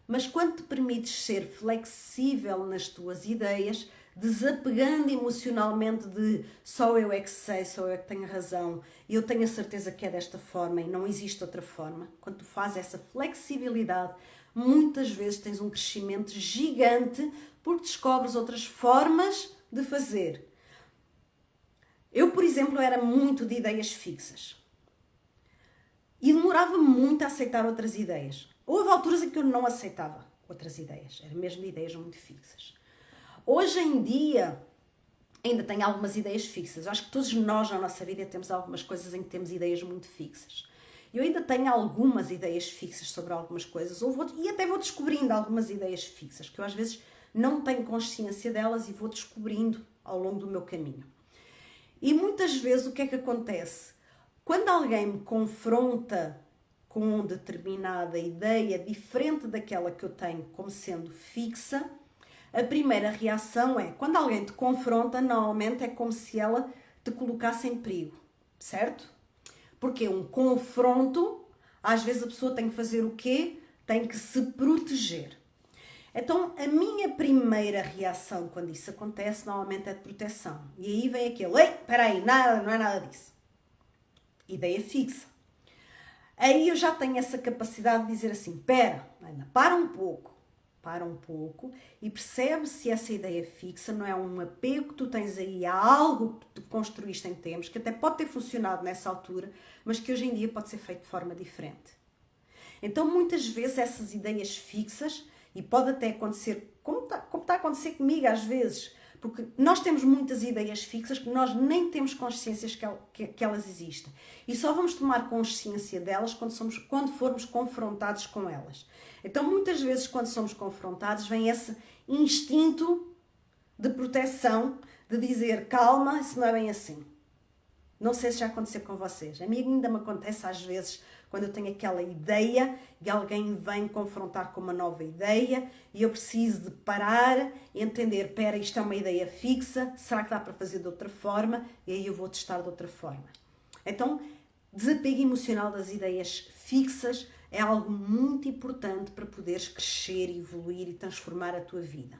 mas quando te permites ser flexível nas tuas ideias, desapegando emocionalmente de só eu é que sei, só eu é que tenho razão, e eu tenho a certeza que é desta forma e não existe outra forma, quando tu fazes essa flexibilidade, muitas vezes tens um crescimento gigante porque descobres outras formas de fazer. Eu, por exemplo, era muito de ideias fixas e demorava muito a aceitar outras ideias. Houve alturas em que eu não aceitava outras ideias, eram mesmo ideias muito fixas. Hoje em dia ainda tenho algumas ideias fixas. Acho que todos nós na nossa vida temos algumas coisas em que temos ideias muito fixas. Eu ainda tenho algumas ideias fixas sobre algumas coisas e até vou descobrindo algumas ideias fixas que eu às vezes não tenho consciência delas e vou descobrindo ao longo do meu caminho. E muitas vezes o que é que acontece? Quando alguém me confronta com determinada ideia diferente daquela que eu tenho como sendo fixa, a primeira reação é, quando alguém te confronta, normalmente é como se ela te colocasse em perigo, certo? Porque um confronto, às vezes a pessoa tem que fazer o quê? Tem que se proteger. Então, a minha primeira reação quando isso acontece, normalmente é de proteção. E aí vem aquele, ei, espera aí, nada, não é nada disso. Ideia fixa. Aí eu já tenho essa capacidade de dizer assim, espera, Ana, para um pouco e percebe se essa ideia fixa não é um apego que tu tens aí a algo que tu construíste em tempos, que até pode ter funcionado nessa altura, mas que hoje em dia pode ser feito de forma diferente. Então, muitas vezes, essas ideias fixas, e pode até acontecer, como está a acontecer comigo às vezes, porque nós temos muitas ideias fixas que nós nem temos consciência que elas existem. E só vamos tomar consciência delas quando formos confrontados com elas. Então, muitas vezes, quando somos confrontados, vem esse instinto de proteção, de dizer, calma, isso não é bem assim. Não sei se já aconteceu com vocês. A mim ainda me acontece às vezes quando eu tenho aquela ideia e alguém vem confrontar com uma nova ideia e eu preciso de parar e entender, espera, isto é uma ideia fixa, será que dá para fazer de outra forma? E aí eu vou testar de outra forma. Então, desapego emocional das ideias fixas é algo muito importante para poderes crescer, evoluir e transformar a tua vida.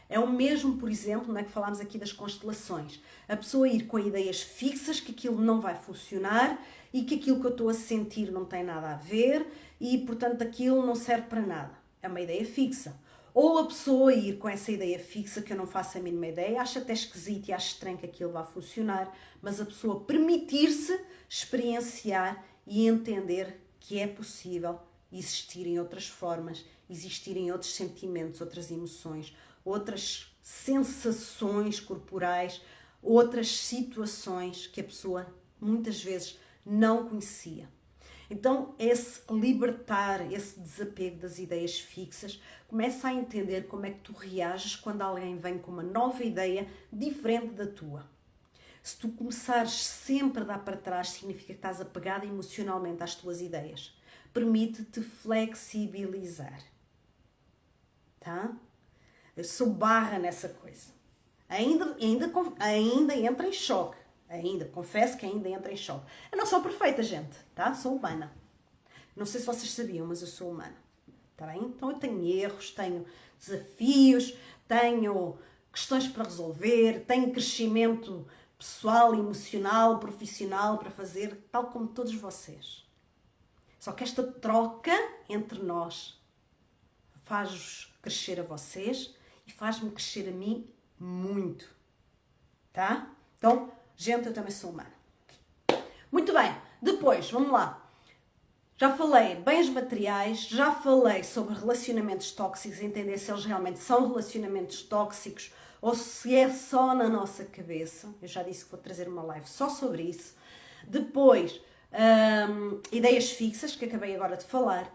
É o mesmo, por exemplo, não é que falámos aqui das constelações. A pessoa ir com ideias fixas que aquilo não vai funcionar e que aquilo que eu estou a sentir não tem nada a ver e, portanto, aquilo não serve para nada. É uma ideia fixa. Ou a pessoa ir com essa ideia fixa que eu não faço a mínima ideia, acha até esquisito e acha estranho que aquilo vá funcionar, mas a pessoa permitir-se experienciar e entender que é possível existirem outras formas, existirem outros sentimentos, outras emoções, outras sensações corporais, outras situações que a pessoa muitas vezes não conhecia. Então, esse libertar, esse desapego das ideias fixas, começa a entender como é que tu reages quando alguém vem com uma nova ideia diferente da tua. Se tu começares sempre a dar para trás, significa que estás apegada emocionalmente às tuas ideias. Permite-te flexibilizar. Tá? Eu sou barra nessa coisa. Ainda entra em choque. Confesso que ainda entra em choque. Eu não sou perfeita, gente, tá? Sou humana. Não sei se vocês sabiam, mas eu sou humana. Tá bem? Então eu tenho erros, tenho desafios, tenho questões para resolver, tenho crescimento pessoal, emocional, profissional para fazer, tal como todos vocês. Só que esta troca entre nós faz-vos crescer a vocês e faz-me crescer a mim muito. Tá? Então, gente, eu também sou humana. Muito bem. Depois, vamos lá. Já falei bens materiais, já falei sobre relacionamentos tóxicos, entender se eles realmente são relacionamentos tóxicos ou se é só na nossa cabeça. Eu já disse que vou trazer uma live só sobre isso. Depois, ideias fixas, que acabei agora de falar.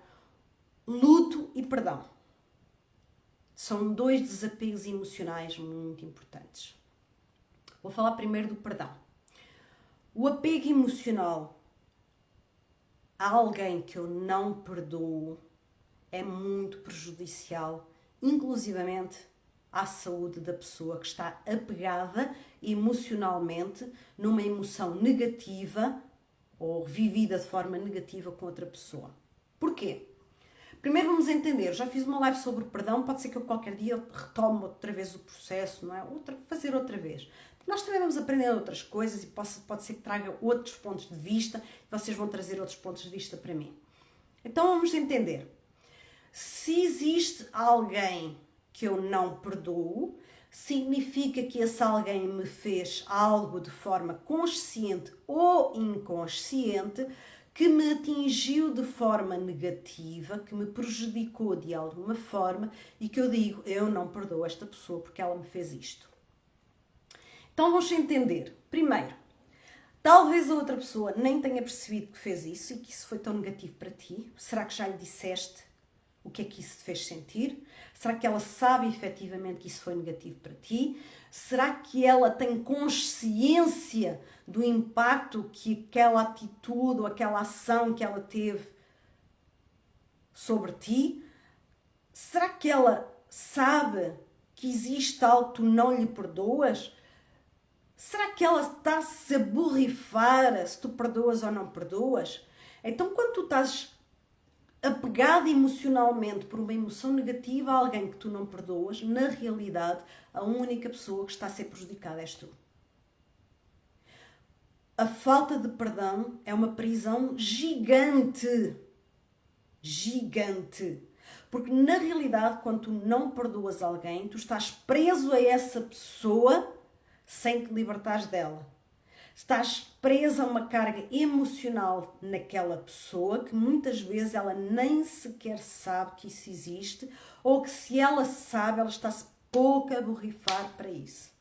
Luto e perdão. São dois desapegos emocionais muito importantes. Vou falar primeiro do perdão. O apego emocional a alguém que eu não perdoo é muito prejudicial, inclusivamente à saúde da pessoa que está apegada emocionalmente numa emoção negativa ou vivida de forma negativa com outra pessoa. Porquê? Primeiro vamos entender, já fiz uma live sobre o perdão, pode ser que eu qualquer dia retome outra vez o processo, não é? Fazer outra vez. Nós também vamos aprender outras coisas e pode ser que traga outros pontos de vista e vocês vão trazer outros pontos de vista para mim. Então vamos entender. Se existe alguém que eu não perdoo, significa que esse alguém me fez algo de forma consciente ou inconsciente que me atingiu de forma negativa, que me prejudicou de alguma forma e que eu digo, eu não perdoo esta pessoa porque ela me fez isto. Então vamos entender. Primeiro, talvez a outra pessoa nem tenha percebido que fez isso e que isso foi tão negativo para ti. Será que já lhe disseste o que é que isso te fez sentir? Será que ela sabe efetivamente que isso foi negativo para ti? Será que ela tem consciência do impacto que aquela atitude ou aquela ação que ela teve sobre ti, será que ela sabe que existe algo que tu não lhe perdoas? Será que ela está-se a borrifar se tu perdoas ou não perdoas? Então, quando tu estás apegado emocionalmente por uma emoção negativa a alguém que tu não perdoas, na realidade, a única pessoa que está a ser prejudicada és tu. A falta de perdão é uma prisão gigante. Gigante. Porque na realidade, quando tu não perdoas alguém, tu estás preso a essa pessoa sem te libertares dela. Estás presa a uma carga emocional naquela pessoa que muitas vezes ela nem sequer sabe que isso existe, ou que se ela sabe, ela está-se pouco a borrifar para isso.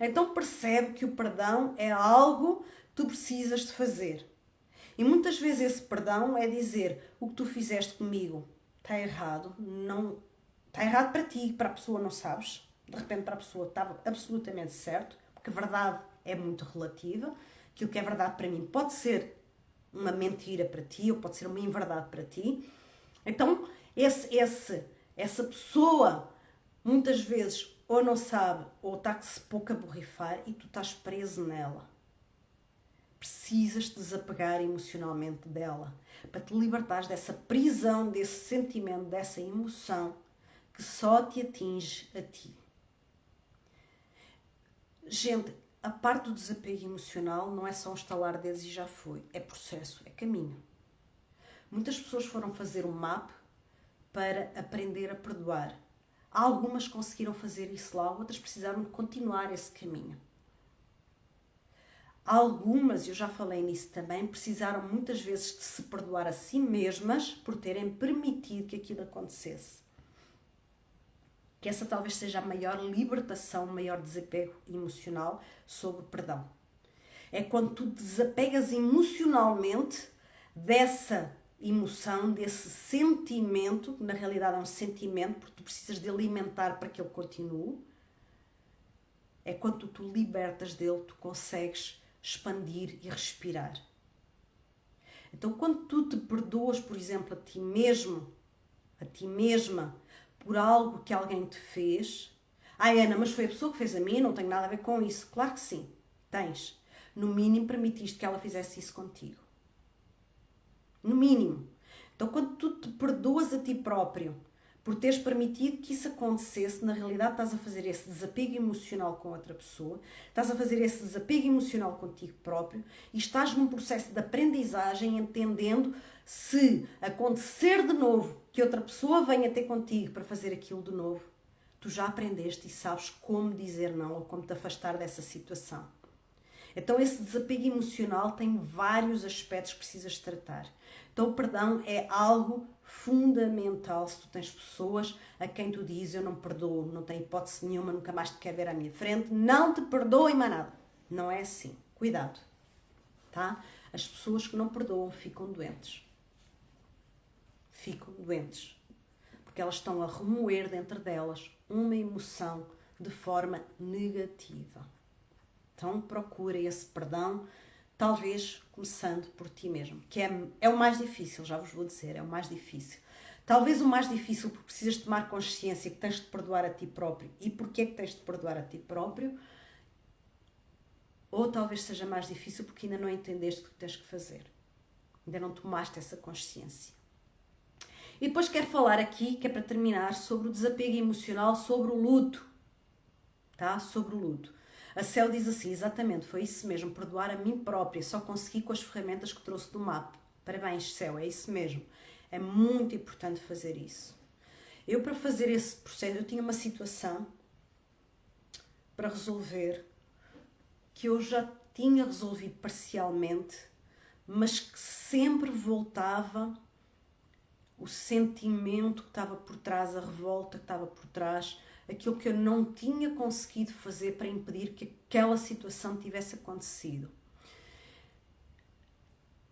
Então percebe que o perdão é algo que tu precisas de fazer. E muitas vezes esse perdão é dizer: o que tu fizeste comigo está errado, não está errado para ti, para a pessoa não sabes, de repente para a pessoa estava absolutamente certo, porque a verdade é muito relativa. Aquilo que é verdade para mim pode ser uma mentira para ti, ou pode ser uma inverdade para ti. Então essa pessoa muitas vezes ou não sabe ou está-se pouco a borrifar e tu estás preso nela. Precisas te desapegar emocionalmente dela para te libertares dessa prisão, desse sentimento, dessa emoção que só te atinge a ti. Gente, a parte do desapego emocional não é só um estalar dedos e já foi. É processo, é caminho. Muitas pessoas foram fazer um MAP para aprender a perdoar. Algumas conseguiram fazer isso lá, outras precisaram de continuar esse caminho. Algumas, eu já falei nisso também, precisaram muitas vezes de se perdoar a si mesmas por terem permitido que aquilo acontecesse. Que essa talvez seja a maior libertação, o maior desapego emocional sobre o perdão. É quando tu desapegas emocionalmente dessa emoção, desse sentimento, que na realidade é um sentimento, porque tu precisas de alimentar para que ele continue. É quando tu libertas dele, tu consegues expandir e respirar. Então, quando tu te perdoas, por exemplo, a ti mesmo, a ti mesma, por algo que alguém te fez. Ai, Ana, mas foi a pessoa que fez a mim, não tenho nada a ver com isso. Claro que sim, tens. No mínimo, permitiste que ela fizesse isso contigo. No mínimo. Então, quando tu te perdoas a ti próprio por teres permitido que isso acontecesse, na realidade estás a fazer esse desapego emocional com outra pessoa, estás a fazer esse desapego emocional contigo próprio e estás num processo de aprendizagem, entendendo se acontecer de novo que outra pessoa venha ter contigo para fazer aquilo de novo, tu já aprendeste e sabes como dizer não ou como te afastar dessa situação. Então esse desapego emocional tem vários aspectos que precisas tratar. Então o perdão é algo fundamental se tu tens pessoas a quem tu dizes: eu não perdoo, não tenho hipótese nenhuma, nunca mais te quero ver à minha frente, não te perdoem mais nada. Não é assim. Cuidado. Tá? As pessoas que não perdoam ficam doentes. Ficam doentes. Porque elas estão a remoer dentro delas uma emoção de forma negativa. Então procura esse perdão, talvez começando por ti mesmo, que é o mais difícil, já vos vou dizer, é o mais difícil. Talvez o mais difícil porque precisas tomar consciência que tens de perdoar a ti próprio. E porquê que tens de perdoar a ti próprio? Ou talvez seja mais difícil porque ainda não entendeste o que tens que fazer. Ainda não tomaste essa consciência. E depois quero falar aqui, que é para terminar, sobre o desapego emocional, sobre o luto. Tá? Sobre o luto. A Céu diz assim: exatamente, foi isso mesmo, perdoar a mim própria, só consegui com as ferramentas que trouxe do MAP. Parabéns, Céu, é isso mesmo. É muito importante fazer isso. Eu, para fazer esse processo, eu tinha uma situação para resolver que eu já tinha resolvido parcialmente, mas que sempre voltava o sentimento que estava por trás, a revolta que estava por trás, aquilo que eu não tinha conseguido fazer para impedir que aquela situação tivesse acontecido.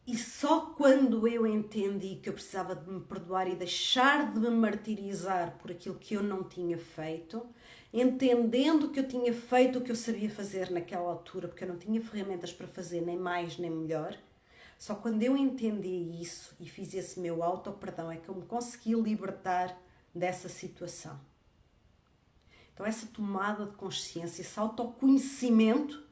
E só quando eu entendi que eu precisava de me perdoar e deixar de me martirizar por aquilo que eu não tinha feito, entendendo que eu tinha feito o que eu sabia fazer naquela altura, porque eu não tinha ferramentas para fazer nem mais nem melhor, Só quando eu entendi isso e fiz esse meu auto-perdão é que eu me consegui libertar dessa situação. Então essa tomada de consciência, esse autoconhecimento,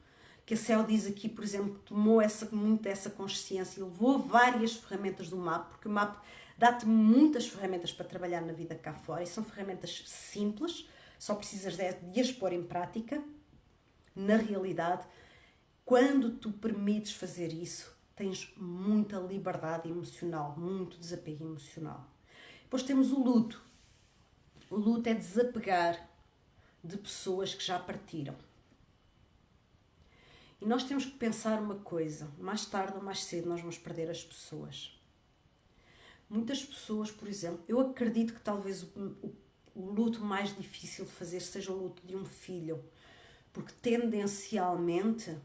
que a Céu diz aqui, por exemplo, tomou muito essa consciência e levou várias ferramentas do MAP, porque o MAP dá-te muitas ferramentas para trabalhar na vida cá fora e são ferramentas simples, só precisas de as pôr em prática. Na realidade, quando tu permites fazer isso, tens muita liberdade emocional, muito desapego emocional. Depois temos o luto. O luto é desapegar de pessoas que já partiram. E nós temos que pensar uma coisa, mais tarde ou mais cedo nós vamos perder as pessoas. Muitas pessoas, por exemplo, eu acredito que talvez o luto mais difícil de fazer seja o luto de um filho, porque tendencialmente,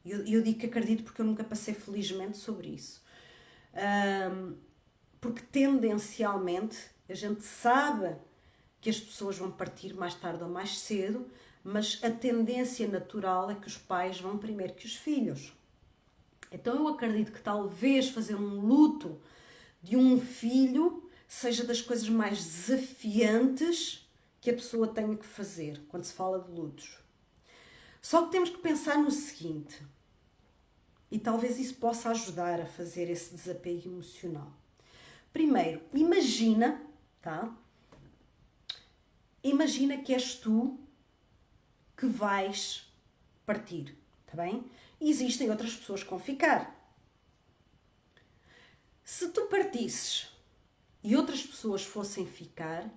eu digo que acredito porque eu nunca passei felizmente sobre isso, porque tendencialmente a gente sabe que as pessoas vão partir mais tarde ou mais cedo, mas a tendência natural é que os pais vão primeiro que os filhos. Então eu acredito que talvez fazer um luto de um filho seja das coisas mais desafiantes que a pessoa tenha que fazer quando se fala de lutos. Só que temos que pensar no seguinte, e talvez isso possa ajudar a fazer esse desapego emocional. Primeiro, imagina, tá? Imagina que és tu que vais partir, tá bem? E existem outras pessoas que vão ficar. Se tu partisses e outras pessoas fossem ficar,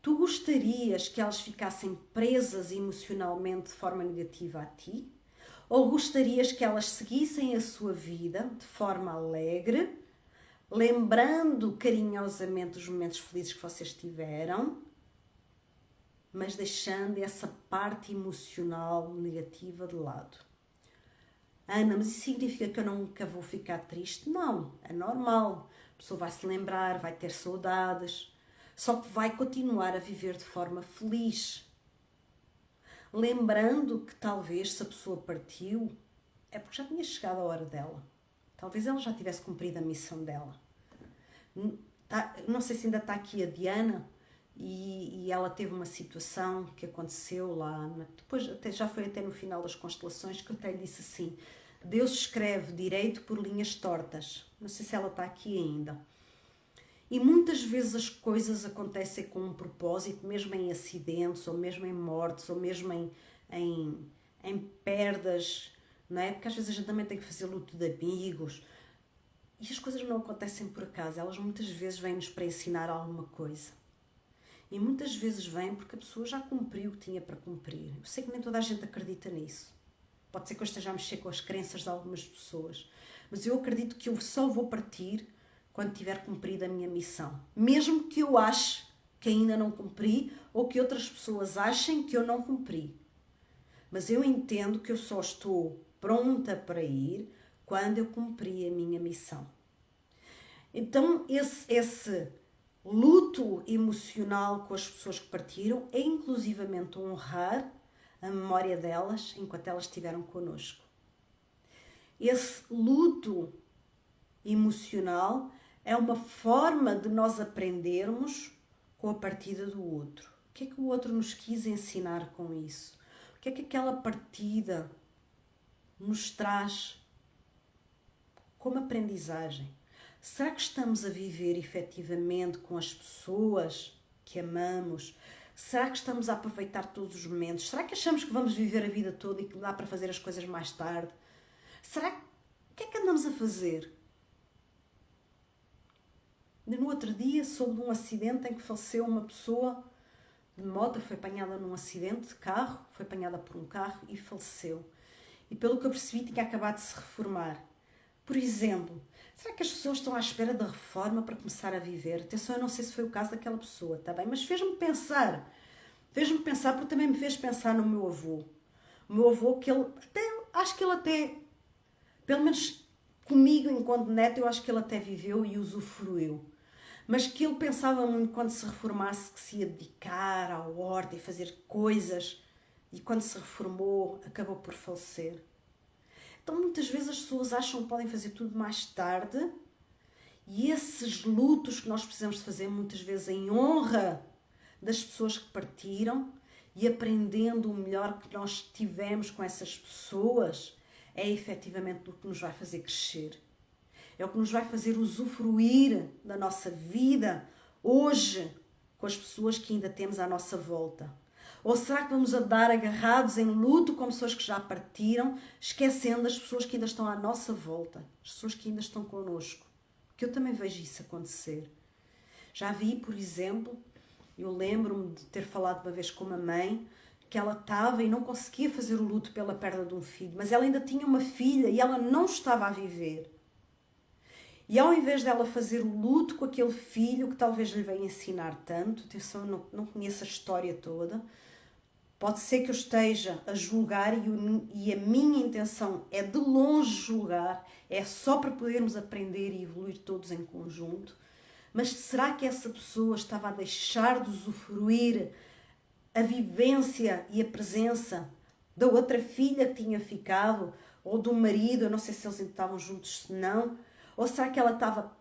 tu gostarias que elas ficassem presas emocionalmente de forma negativa a ti? Ou gostarias que elas seguissem a sua vida de forma alegre, lembrando carinhosamente os momentos felizes que vocês tiveram, mas deixando essa parte emocional negativa de lado? Ana, mas isso significa que eu nunca vou ficar triste? Não, é normal. A pessoa vai se lembrar, vai ter saudades, só que vai continuar a viver de forma feliz. Lembrando que talvez se a pessoa partiu, é porque já tinha chegado a hora dela. Talvez ela já tivesse cumprido a missão dela. Não sei se ainda está aqui a Diana, e ela teve uma situação que aconteceu lá, depois já foi até no final das constelações, que eu até lhe disse assim, Deus escreve direito por linhas tortas. Não sei se ela está aqui ainda. E muitas vezes as coisas acontecem com um propósito, mesmo em acidentes, ou mesmo em mortes, ou mesmo em perdas, não é? Porque às vezes a gente também tem que fazer luto de amigos, e as coisas não acontecem por acaso, elas muitas vezes vêm-nos para ensinar alguma coisa. E muitas vezes vem porque a pessoa já cumpriu o que tinha para cumprir. Eu sei que nem toda a gente acredita nisso. Pode ser que eu esteja a mexer com as crenças de algumas pessoas. Mas eu acredito que eu só vou partir quando tiver cumprido a minha missão. Mesmo que eu ache que ainda não cumpri ou que outras pessoas achem que eu não cumpri. Mas eu entendo que eu só estou pronta para ir quando eu cumpri a minha missão. Então, esse luto emocional com as pessoas que partiram é inclusivamente honrar a memória delas enquanto elas estiveram connosco. Esse luto emocional é uma forma de nós aprendermos com a partida do outro. O que é que o outro nos quis ensinar com isso? O que é que aquela partida nos traz como aprendizagem? Será que estamos a viver efetivamente com as pessoas que amamos? Será que estamos a aproveitar todos os momentos? Será que achamos que vamos viver a vida toda e que dá para fazer as coisas mais tarde? Será que... O que é que andamos a fazer? No outro dia soube de um acidente em que faleceu uma pessoa de moto, foi apanhada num acidente de carro, foi apanhada por um carro e faleceu. E pelo que eu percebi tinha acabado de se reformar. Por exemplo, será que as pessoas estão à espera da reforma para começar a viver? Atenção, eu não sei se foi o caso daquela pessoa, está bem? Mas fez-me pensar porque também me fez pensar no meu avô. O meu avô, que ele acho que ele até, pelo menos comigo enquanto neto, eu acho que ele até viveu e usufruiu. Mas que ele pensava muito quando se reformasse que se ia dedicar à horta e fazer coisas, e quando se reformou acabou por falecer. Então muitas vezes as pessoas acham que podem fazer tudo mais tarde, e esses lutos que nós precisamos de fazer muitas vezes em honra das pessoas que partiram e aprendendo o melhor que nós tivemos com essas pessoas, é efetivamente o que nos vai fazer crescer. É o que nos vai fazer usufruir da nossa vida hoje com as pessoas que ainda temos à nossa volta. Ou será que vamos andar agarrados em luto com pessoas que já partiram, esquecendo as pessoas que ainda estão à nossa volta, as pessoas que ainda estão connosco? Porque eu também vejo isso acontecer. Já vi, por exemplo, eu lembro-me de ter falado uma vez com uma mãe que ela estava e não conseguia fazer o luto pela perda de um filho, mas ela ainda tinha uma filha e ela não estava a viver. E ao invés dela fazer o luto com aquele filho que talvez lhe venha ensinar tanto, atenção, eu não conheço a história toda, pode ser que eu esteja a julgar e a minha intenção é de longe julgar, é só para podermos aprender e evoluir todos em conjunto. Mas será que essa pessoa estava a deixar de usufruir a vivência e a presença da outra filha que tinha ficado, ou do marido, eu não sei se eles estavam juntos, se não, ou será que ela estava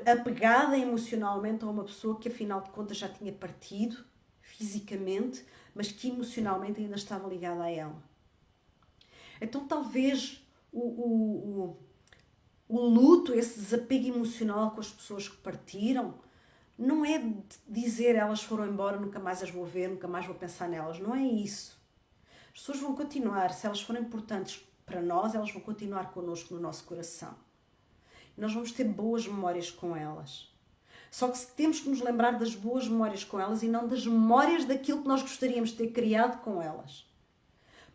apegada emocionalmente a uma pessoa que afinal de contas já tinha partido fisicamente, mas que emocionalmente ainda estava ligada a ela? Então talvez o luto, esse desapego emocional com as pessoas que partiram, não é dizer elas foram embora, nunca mais as vou ver, nunca mais vou pensar nelas. Não é isso. As pessoas vão continuar, se elas forem importantes para nós, elas vão continuar connosco no nosso coração. E nós vamos ter boas memórias com elas. Só que temos que nos lembrar das boas memórias com elas e não das memórias daquilo que nós gostaríamos de ter criado com elas.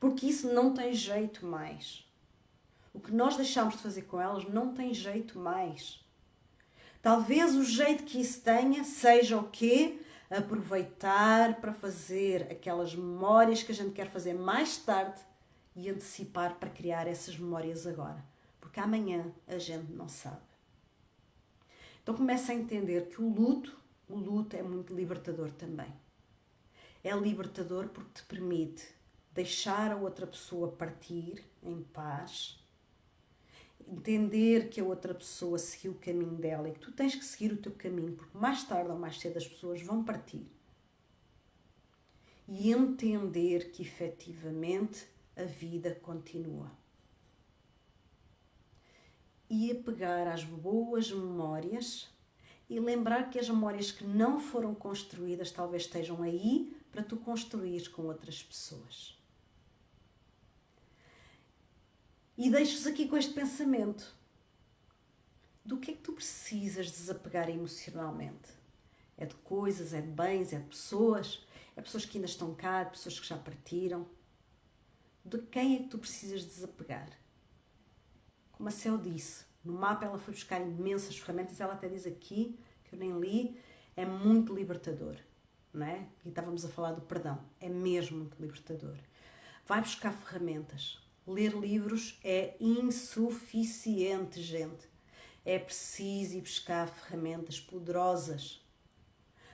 Porque isso não tem jeito mais. O que nós deixamos de fazer com elas não tem jeito mais. Talvez o jeito que isso tenha seja o quê? Aproveitar para fazer aquelas memórias que a gente quer fazer mais tarde e antecipar para criar essas memórias agora. Porque amanhã a gente não sabe. Então começa a entender que o luto é muito libertador também. É libertador porque te permite deixar a outra pessoa partir em paz, entender que a outra pessoa seguiu o caminho dela e que tu tens que seguir o teu caminho, porque mais tarde ou mais cedo as pessoas vão partir. E entender que efetivamente a vida continua. E apegar às boas memórias e lembrar que as memórias que não foram construídas talvez estejam aí para tu construires com outras pessoas. E deixo-vos aqui com este pensamento. Do que é que tu precisas desapegar emocionalmente? É de coisas, é de bens, é de pessoas? É pessoas que ainda estão cá, é pessoas que já partiram? De quem é que tu precisas desapegar? Como a Céu disse, no mapa ela foi buscar imensas ferramentas, ela até diz aqui, que eu nem li, é muito libertador, não é? E estávamos a falar do perdão, é mesmo muito libertador. Vai buscar ferramentas. Ler livros é insuficiente, gente. É preciso ir buscar ferramentas poderosas.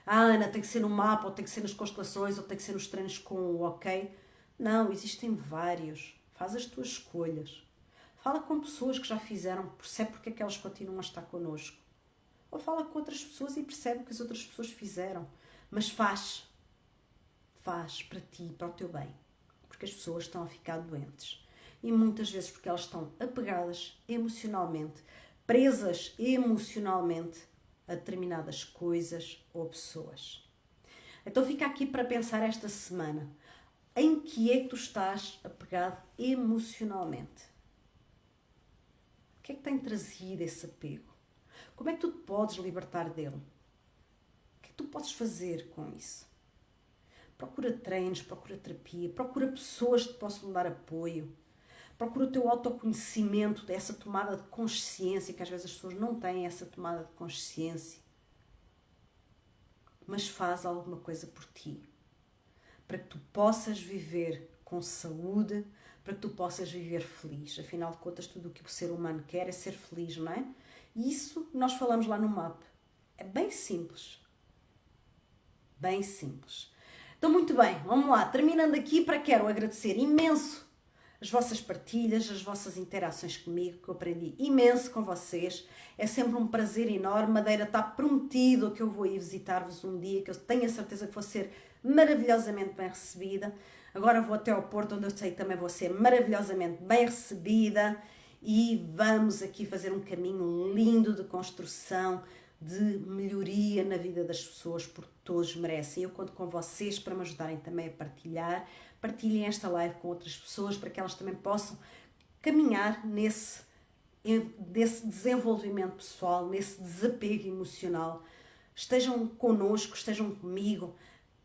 Ah, Ana, tem que ser no mapa, ou tem que ser nas constelações, ou tem que ser nos treinos com o ok. Não, existem vários. Faz as tuas escolhas. Fala com pessoas que já fizeram, percebe porque é que elas continuam a estar connosco. Ou fala com outras pessoas e percebe o que as outras pessoas fizeram. Mas faz. Faz para ti, para o teu bem. Porque as pessoas estão a ficar doentes. E muitas vezes porque elas estão apegadas emocionalmente, presas emocionalmente a determinadas coisas ou pessoas. Então fica aqui para pensar esta semana. Em que é que tu estás apegado emocionalmente? O que é que tem trazido esse apego? Como é que tu te podes libertar dele? O que é que tu podes fazer com isso? Procura treinos, procura terapia, procura pessoas que te possam dar apoio. Procura o teu autoconhecimento, dessa tomada de consciência, que às vezes as pessoas não têm essa tomada de consciência. Mas faz alguma coisa por ti. Para que tu possas viver com saúde, para que tu possas viver feliz. Afinal de contas, tudo o que o ser humano quer é ser feliz, não é? E isso nós falamos lá no mapa. É bem simples. Bem simples. Então, muito bem, vamos lá. Terminando aqui, quero agradecer imenso as vossas partilhas, as vossas interações comigo, que eu aprendi imenso com vocês. É sempre um prazer enorme. Madeira, está prometido que eu vou ir visitar-vos um dia, que eu tenho a certeza que vou ser maravilhosamente bem recebida. Agora vou até ao Porto, onde eu sei que também vou ser maravilhosamente bem recebida, e vamos aqui fazer um caminho lindo de construção, de melhoria na vida das pessoas, porque todos merecem. Eu conto com vocês para me ajudarem também a partilhar. Partilhem esta live com outras pessoas para que elas também possam caminhar nesse desenvolvimento pessoal, nesse desapego emocional. Estejam connosco, estejam comigo,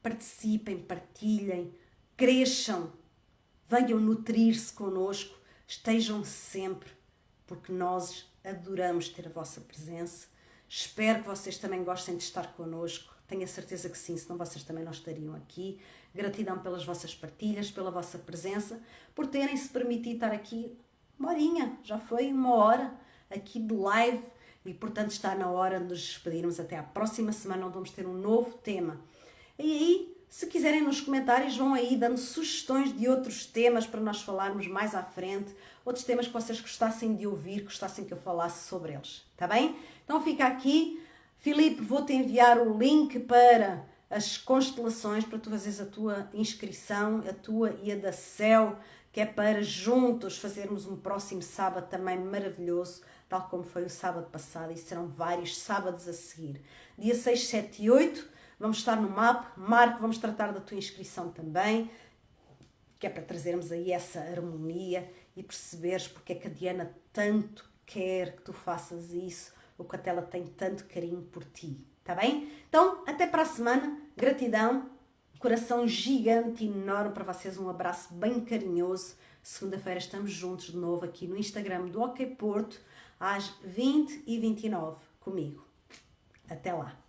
participem, partilhem, cresçam, venham nutrir-se connosco, estejam sempre, porque nós adoramos ter a vossa presença. Espero que vocês também gostem de estar connosco. Tenho a certeza que sim, senão vocês também não estariam aqui. Gratidão pelas vossas partilhas, pela vossa presença, por terem-se permitido estar aqui uma horinha. Já foi uma hora aqui de live e, portanto, está na hora de nos despedirmos. Até à próxima semana, onde vamos ter um novo tema. E aí, se quiserem nos comentários, vão aí dando sugestões de outros temas para nós falarmos mais à frente. Outros temas que vocês gostassem de ouvir, gostassem que eu falasse sobre eles. Está bem? Então fica aqui. Filipe, vou-te enviar o link para as constelações, para tu fazeres a tua inscrição, a tua e a da Céu, que é para juntos fazermos um próximo sábado também maravilhoso, tal como foi o sábado passado, e serão vários sábados a seguir. Dia 6, 7 e 8, vamos estar no MAP. Marco, vamos tratar da tua inscrição também, que é para trazermos aí essa harmonia e perceberes porque é que a Diana tanto quer que tu faças isso, o que ela tem tanto carinho por ti, tá bem? Então, até para a semana, gratidão, coração gigante, enorme para vocês, um abraço bem carinhoso. Segunda-feira estamos juntos de novo aqui no Instagram do OK Porto, às 20h29, comigo. Até lá!